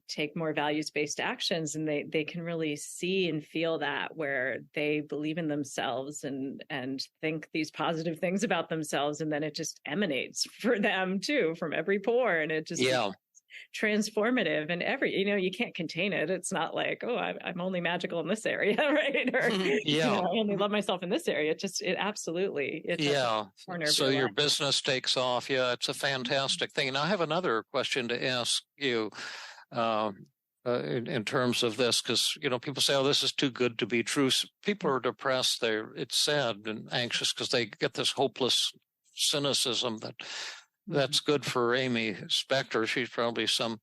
take more values-based actions, and they can really see and feel that, where they believe in themselves and think these positive things about themselves, and then it just emanates for them too from every pore, and it just transformative. And you can't contain it. It's not like, oh, I'm only magical in this area, right? Or I only love myself in this area. It absolutely. So your business takes off. Yeah, it's a fantastic thing. And I have another question to ask you in terms of this, because people say, oh, this is too good to be true. People are depressed. It's sad and anxious because they get this hopeless cynicism that's good for Amy Spector. She's probably some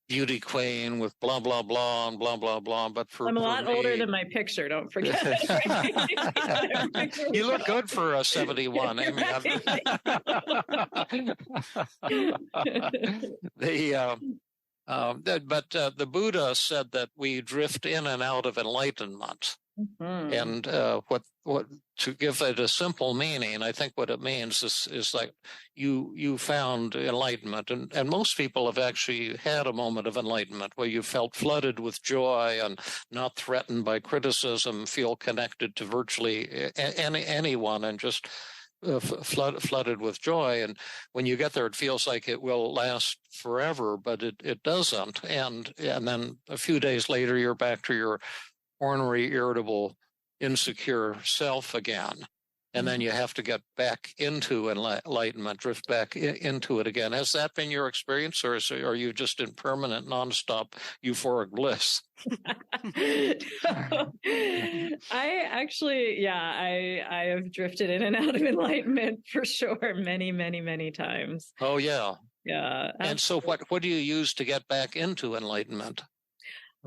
beauty queen with blah, blah, blah, and blah, blah, blah. But I'm a lot older than my picture, don't forget. You look good for a 71, Amy. But the Buddha said that we drift in and out of enlightenment. And what to give it a simple meaning, I think what it means is like you found enlightenment, and most people have actually had a moment of enlightenment where you felt flooded with joy and not threatened by criticism, feel connected to virtually anyone, and just flooded with joy. And when you get there, it feels like it will last forever, but it doesn't. And then a few days later, you're back to your ornery, irritable, insecure self again. And then you have to get back into enlightenment, drift back into it again. Has that been your experience, or are you just in permanent, nonstop euphoric bliss? I actually, I have drifted in and out of enlightenment for sure, many, many, many times. Oh, yeah. Yeah. Absolutely. And so what do you use to get back into enlightenment?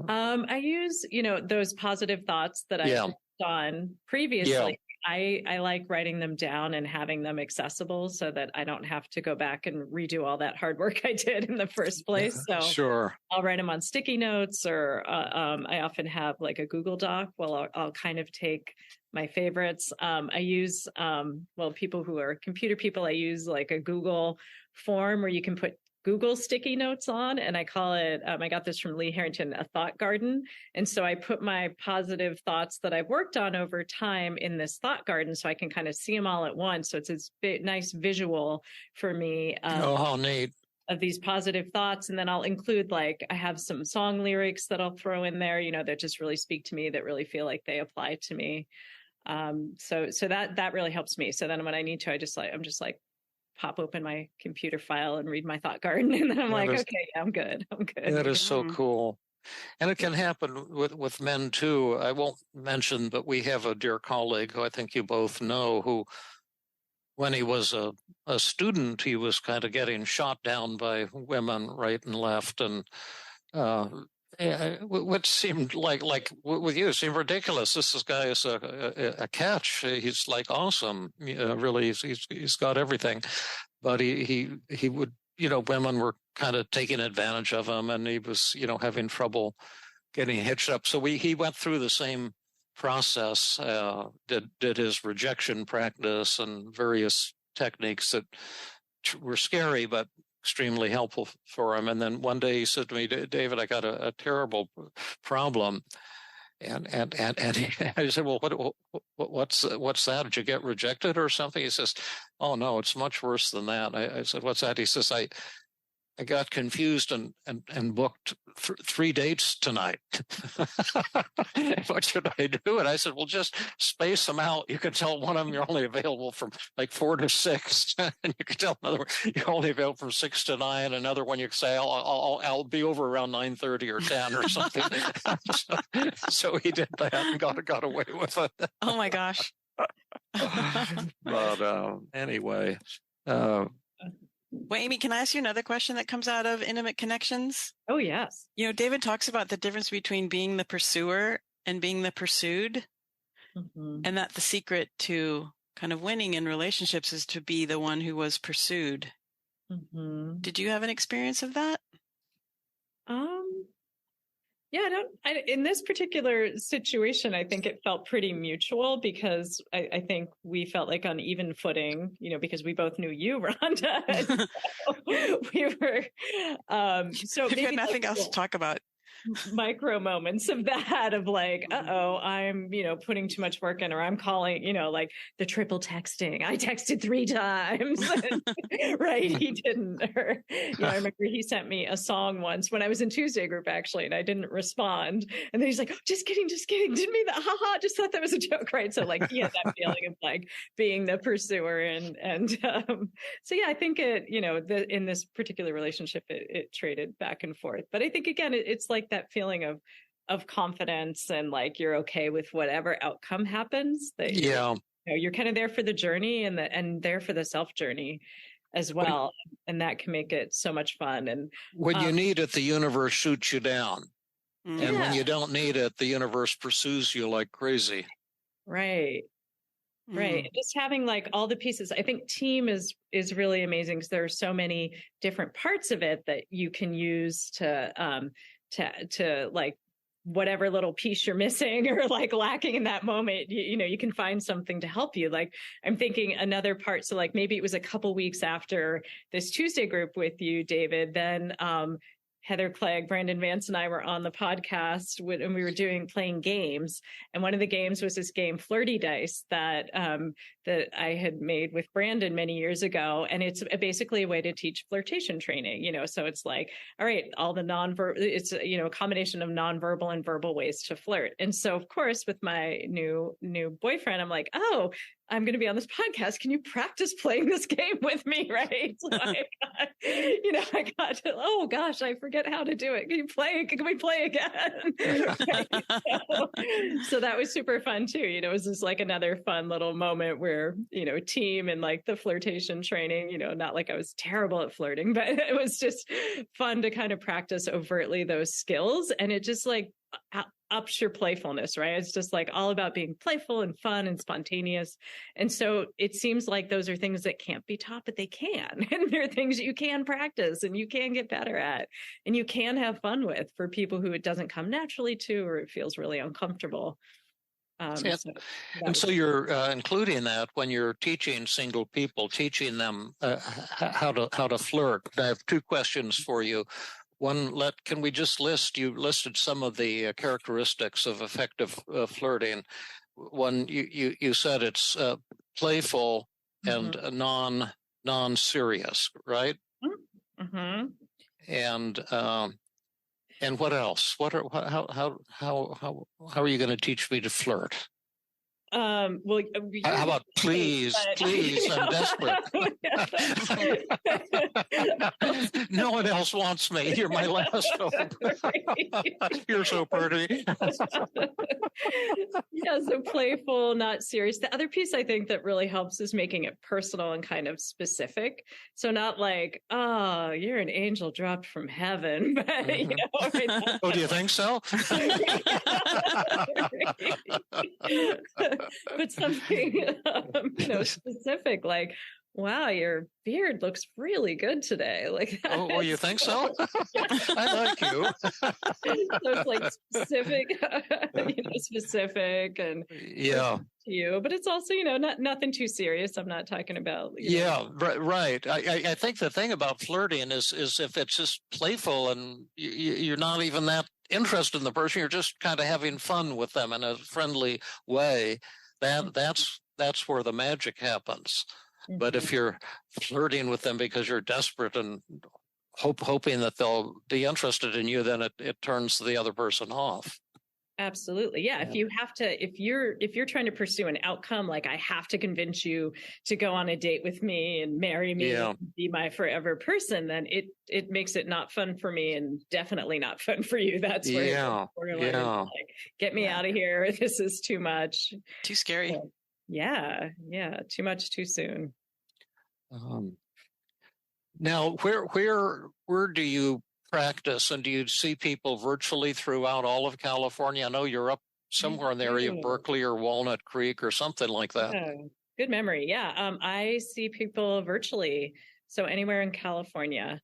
I use, those positive thoughts that I done previously. I like writing them down and having them accessible so that I don't have to go back and redo all that hard work I did in the first place. So Sure. I'll write them on sticky notes, or I often have like a Google Doc. Well, I'll kind of take my favorites. I use, people who are computer people, I use like a Google form where you can put Google sticky notes on, and I call it, I got this from Lee Harrington, a thought garden. And so I put my positive thoughts that I've worked on over time in this thought garden so I can kind of see them all at once. So it's this nice visual for me. Oh, how neat. Of these positive thoughts. And then I'll include, like, I have some song lyrics that I'll throw in there, that just really speak to me, that really feel like they apply to me. So that really helps me. So then when I need to, I'm just like, pop open my computer file and read my thought garden. And then I'm okay, yeah, I'm good. That is so cool. And it can happen with men too. I won't mention, but we have a dear colleague who I think you both know, who, when he was a student, he was kind of getting shot down by women right and left. And which seemed like with you, seemed ridiculous. This guy is a catch. He's like awesome. Really, he's got everything. But he would, women were kind of taking advantage of him, and he was, having trouble getting hitched up. So he went through the same process, did his rejection practice and various techniques that were scary, but extremely helpful for him. And then one day he said to me, David, I got a terrible problem. And I said, well, what's that? Did you get rejected or something? He says, oh no, it's much worse than that. I said, what's that? He says, I got confused and booked 3 dates tonight. What should I do? And I said, well, just space them out. You can tell one of them you're only available from like 4 to 6, and you can tell another one you're only available from 6 to 9. Another one you can say, I'll be over around 9:30 or 10 or something. So he did that and got away with it. Oh my gosh! But anyway. Well, Amy, can I ask you another question that comes out of intimate connections? Oh, yes. David talks about the difference between being the pursuer and being the pursued, and that the secret to kind of winning in relationships is to be the one who was pursued. Did you have an experience of that? Yeah, in this particular situation, I think it felt pretty mutual, because I think we felt like on even footing, because we both knew you, Rhonda. So we were, so we had nothing else to talk about. Micro moments of that, of like, I'm, putting too much work in, or I'm calling, like the triple texting. I texted 3 times, right? He didn't. Or, I remember he sent me a song once when I was in Tuesday group, actually, and I didn't respond. And then he's like, just kidding. Didn't mean that. Haha. Just thought that was a joke, right? So like, he had that feeling of like being the pursuer, and so yeah, I think it, in this particular relationship, it traded back and forth. But I think again, it's like that feeling of confidence, and like you're okay with whatever outcome happens, that you're kind of there for the journey, and there for the self journey as well, and that can make it so much fun. And when you need it, the universe shoots you down, and when you don't need it, the universe pursues you like crazy. Right. Just having like all the pieces. I think team is really amazing, because there are so many different parts of it that you can use to like whatever little piece you're missing or like lacking in that moment, you can find something to help you. Like I'm thinking another part. So like maybe it was a couple weeks after this Tuesday group with you, David, then Heather Clegg, Brandon Vance, and I were on the podcast and we were playing games. And one of the games was this game, Flirty Dice, that I had made with Brandon many years ago. And it's basically a way to teach flirtation training, so it's like, all right, all the nonverbal, it's, a combination of nonverbal and verbal ways to flirt. And so of course, with my new boyfriend, I'm like, oh, I'm going to be on this podcast. Can you practice playing this game with me? Right. Like, I got to, oh gosh, I forget how to do it. Can we play again? Right? So that was super fun too. It was just like another fun little moment where, team and like the flirtation training, not like I was terrible at flirting, but it was just fun to kind of practice overtly those skills. And it just like ups your playfulness, right? It's just like all about being playful and fun and spontaneous. And so it seems like those are things that can't be taught, but they can. And they're things that you can practice and you can get better at and you can have fun with for people who it doesn't come naturally to, or it feels really uncomfortable. So you're including that when you're teaching single people, teaching them how to flirt. I have two questions for you. One, can we just you listed some of the characteristics of effective flirting. One, you said it's playful and non-serious, right? Mm-hmm. And what else? How are you going to teach me to flirt? Well, how about please, I'm desperate. No one else wants me. You're my last hope. You're so pretty. Yeah, so playful, not serious. The other piece I think that really helps is making it personal and kind of specific. So not like, oh, you're an angel dropped from heaven. But, right? Oh, do you think so? But something specific, like, wow, your beard looks really good today. Like that. Oh, you think so? I like you. So it's like specific, specific and to you, but it's also nothing too serious. I'm not talking about right. I think the thing about flirting is if it's just playful and you're not even that interested in the person, you're just kind of having fun with them in a friendly way. That's where the magic happens. Mm-hmm. But if you're flirting with them because you're desperate and hoping that they'll be interested in you, then it turns the other person off. Absolutely. Yeah. If you're trying to pursue an outcome, like I have to convince you to go on a date with me and marry me and be my forever person, then it makes it not fun for me and definitely not fun for you. That's where like, get me out of here. This is too much. Too scary. Yeah. Too much too soon. Now, where do you practice, and do you see people virtually throughout all of California? I know you're up somewhere in the area of Berkeley or Walnut Creek or something like that. Oh, good memory. Yeah. I see people virtually. So anywhere in California.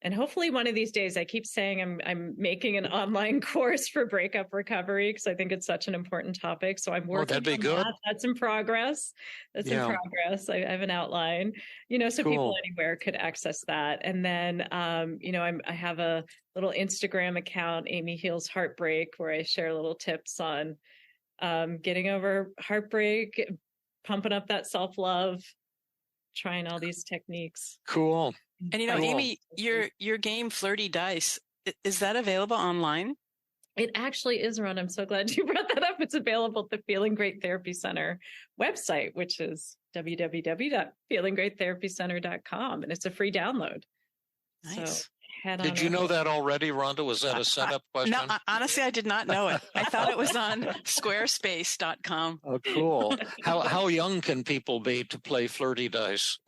And hopefully one of these days, I keep saying I'm making an online course for breakup recovery because I think it's such an important topic. So I'm working that'd be good. That's in progress. In progress. I have an outline, so cool. People anywhere could access that. And then, I have a little Instagram account, Amy Heals Heartbreak, where I share little tips on getting over heartbreak, pumping up that self-love, trying all these techniques. Cool. And Amy, your game Flirty Dice, is that available online? It actually is, Ron. I'm so glad you brought that up. It's available at the Feeling Great Therapy Center website, which is www.feelinggreattherapycenter.com, and it's a free download. Nice. So head on. Did you know that already, Rhonda? Was that a setup question? No, honestly, I did not know it. I thought it was on squarespace.com. Oh, cool. How young can people be to play Flirty Dice?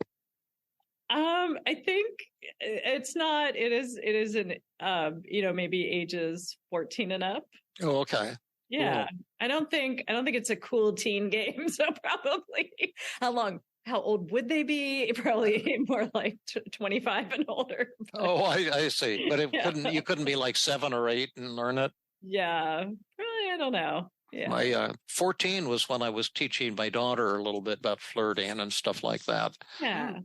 I think it is in maybe ages 14 and up. Oh, okay. Yeah. Cool. I don't think it's a cool teen game. So probably how old would they be? Probably more like 25 and older. But, I see. But you couldn't be like 7 or 8 and learn it. Yeah. Probably, I don't know. Yeah. My 14 was when I was teaching my daughter a little bit about flirting and stuff like that. Yeah.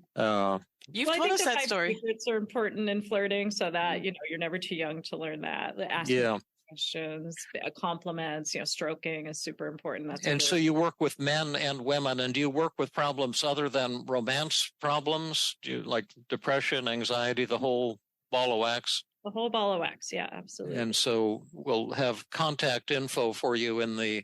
You've told us that story. Secrets are important in flirting, so that you're never too young to learn that. Asking questions, compliments, stroking is super important. So you work with men and women, and do you work with problems other than romance problems? Do you like depression, anxiety, the whole ball of wax? The whole ball of wax, yeah, absolutely. And so we'll have contact info for you in the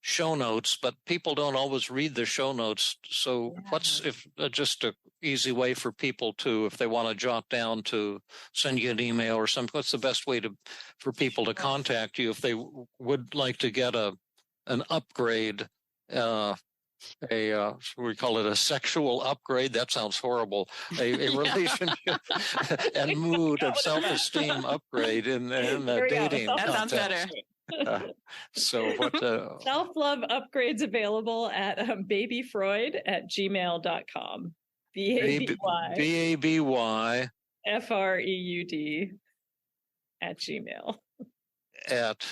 show notes, but people don't always read the show notes. So what's just a easy way for people to, if they want to jot down, to send you an email or something? What's the best way for people to contact you if they would like to get an upgrade? We call it a sexual upgrade. That sounds horrible. A relationship and mood and self-esteem upgrade in the dating context. That sounds better. So what? Self-love upgrades available at babyfreud@gmail.com. BABY FREUD at Gmail. at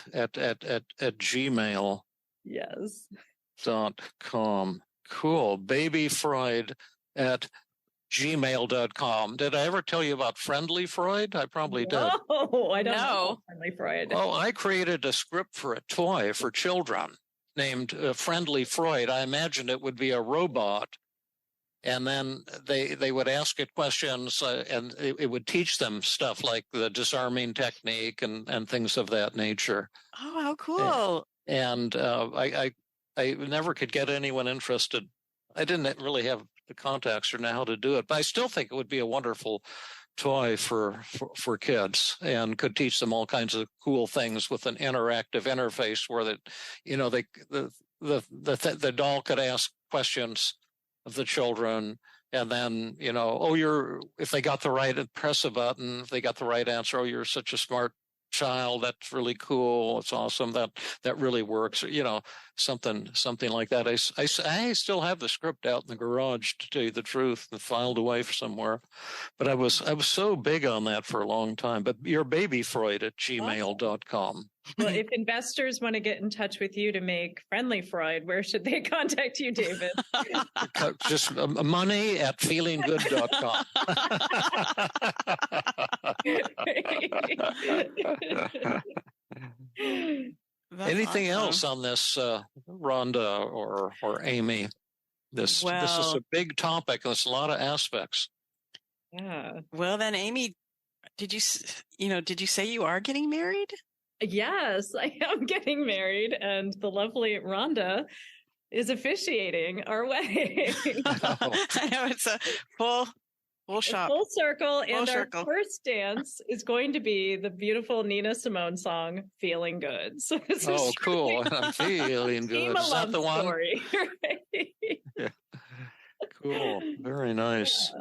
gmail.com. Yes. Cool. Babyfreud at gmail.com. Did I ever tell you about Friendly Freud? I probably did. Oh, I don't know No. about Friendly Freud. Oh, I created a script for a toy for children named Friendly Freud. I imagined it would be a robot, and then they would ask it questions, and it would teach them stuff like the disarming technique and things of that nature. Oh, how cool. And I never could get anyone interested. I didn't really have the contacts or know how to do it, but I still think it would be a wonderful toy for kids, and could teach them all kinds of cool things with an interactive interface where the doll could ask questions of the children, and then if they got the right, press a button. If they got the right answer, oh, you're such a smart child, that's really cool, it's awesome, that really works, something like that. I still have the script out in the garage, to tell you the truth, and filed away somewhere, but I was so big on that for a long time. But your babyfreud at gmail.com. Well, if investors want to get in touch with you to make Friendly Freud, where should they contact you, David? Just money at feelinggood.com. Anything awesome. else on this, Rhonda or Amy? This is a big topic. There's a lot of aspects. Yeah. Well, then, Amy, did you say you are getting married? Yes, I am getting married, and the lovely Rhonda is officiating our wedding. I know, it's a full shop. Full circle. Full And circle. our first dance is going to be the beautiful Nina Simone song, Feeling Good. So Cool. I'm feeling good. Is that the one? Story, right? Yeah. Cool. Very nice.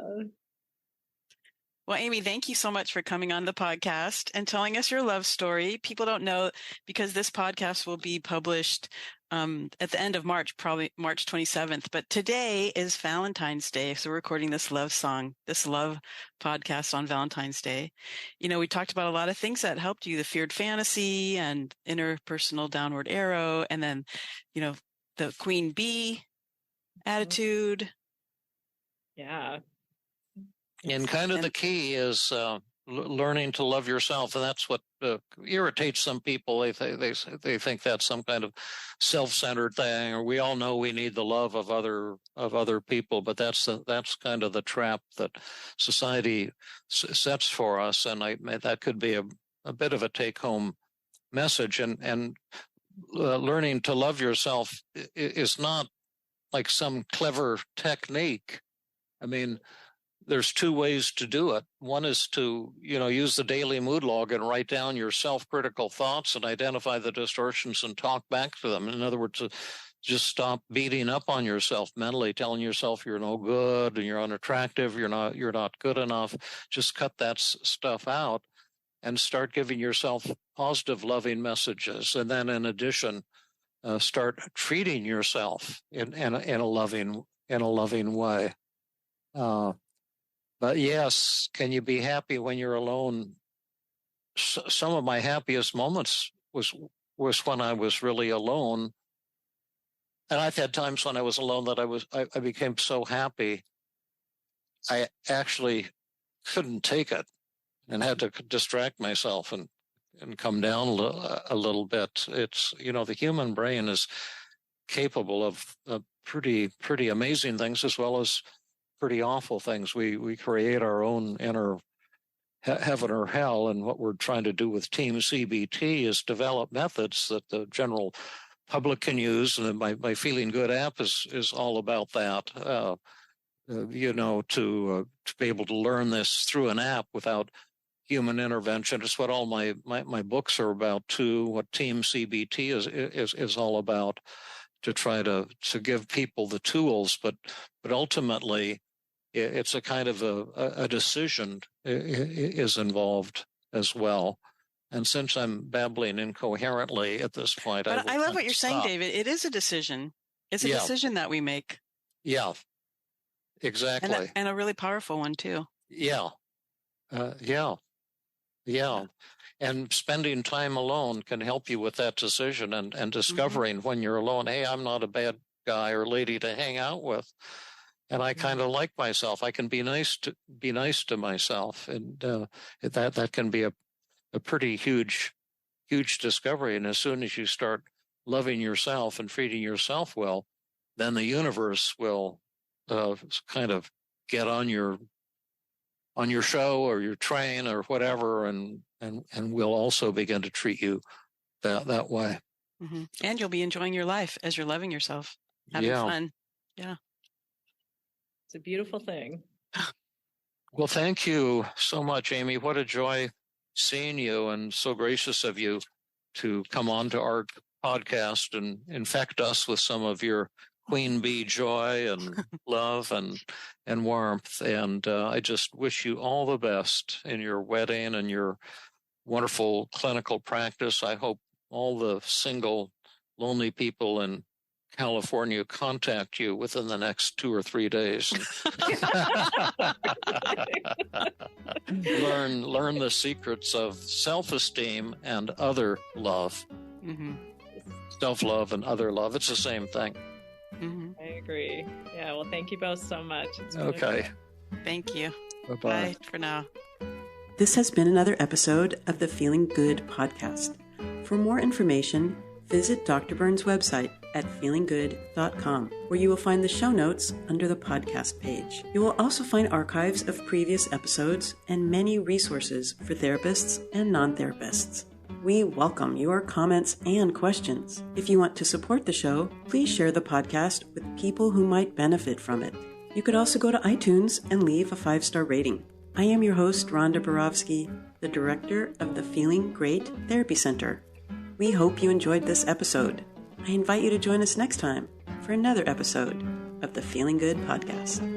Well, Amy, thank you so much for coming on the podcast and telling us your love story. People don't know, because this podcast will be published at the end of March, probably March 27th. But today is Valentine's Day. So we're recording this love podcast on Valentine's Day. We talked about a lot of things that helped you: the feared fantasy and interpersonal downward arrow. And then, the queen bee attitude. Yeah. And kind of the key is learning to love yourself, and that's what irritates some people. They think that's some kind of self-centered thing, or we all know we need the love of other people, but that's kind of the trap that society sets for us. And that could be a bit of a take-home message. And learning to love yourself is not like some clever technique. I mean, there's two ways to do it. One is to, use the daily mood log and write down your self-critical thoughts and identify the distortions and talk back to them. In other words, just stop beating up on yourself mentally, telling yourself you're no good and you're unattractive, you're not good enough. Just cut that stuff out and start giving yourself positive, loving messages. And then in addition, start treating yourself in a loving way. But yes, can you be happy when you're alone? Some of my happiest moments was when I was really alone. And I've had times when I was alone that I became so happy, I actually couldn't take it and had to distract myself and come down a little bit. It's, the human brain is capable of pretty amazing things as well as pretty awful things. We create our own inner heaven or hell, and what we're trying to do with Team CBT is develop methods that the general public can use, and my Feeling Good app is all about that. To be able to learn this through an app without human intervention. It's what all my books are about too. What Team CBT is all about, to try to give people the tools, but ultimately it's a kind of a decision is involved as well. And since I'm babbling incoherently at this point, but I love what you're saying, David. It is a decision. It's a decision that we make. Yeah, exactly. And a really powerful one, too. Yeah. Yeah. And spending time alone can help you with that decision and discovering when you're alone, hey, I'm not a bad guy or lady to hang out with. And I kind of like myself. I can be nice to myself. And that can be a pretty huge discovery. And as soon as you start loving yourself and treating yourself well, then the universe will kind of get on your show or your train or whatever, and we'll also begin to treat you that way. Mm-hmm. And you'll be enjoying your life as you're loving yourself, having fun. Yeah. It's a beautiful thing. Well, thank you so much, Amy. What a joy seeing you, and so gracious of you to come on to our podcast and infect us with some of your queen bee joy and love and warmth. And I just wish you all the best in your wedding and your wonderful clinical practice. I hope all the single, lonely people in California contact you within the next 2 or 3 days. learn the secrets of self-esteem and other love. Mm-hmm. Self-love and other love. It's the same thing. Mm-hmm. I agree. Yeah. Well, thank you both so much. Okay. Thank you. Bye-bye. Bye for now. This has been another episode of the Feeling Good podcast. For more information, visit Dr. Burns' website at feelinggood.com, where you will find the show notes under the podcast page. You will also find archives of previous episodes and many resources for therapists and non-therapists. We welcome your comments and questions. If you want to support the show, please share the podcast with people who might benefit from it. You could also go to iTunes and leave a 5-star rating. I am your host, Rhonda Borowski, the director of the Feeling Great Therapy Center. We hope you enjoyed this episode. I invite you to join us next time for another episode of the Feeling Good podcast.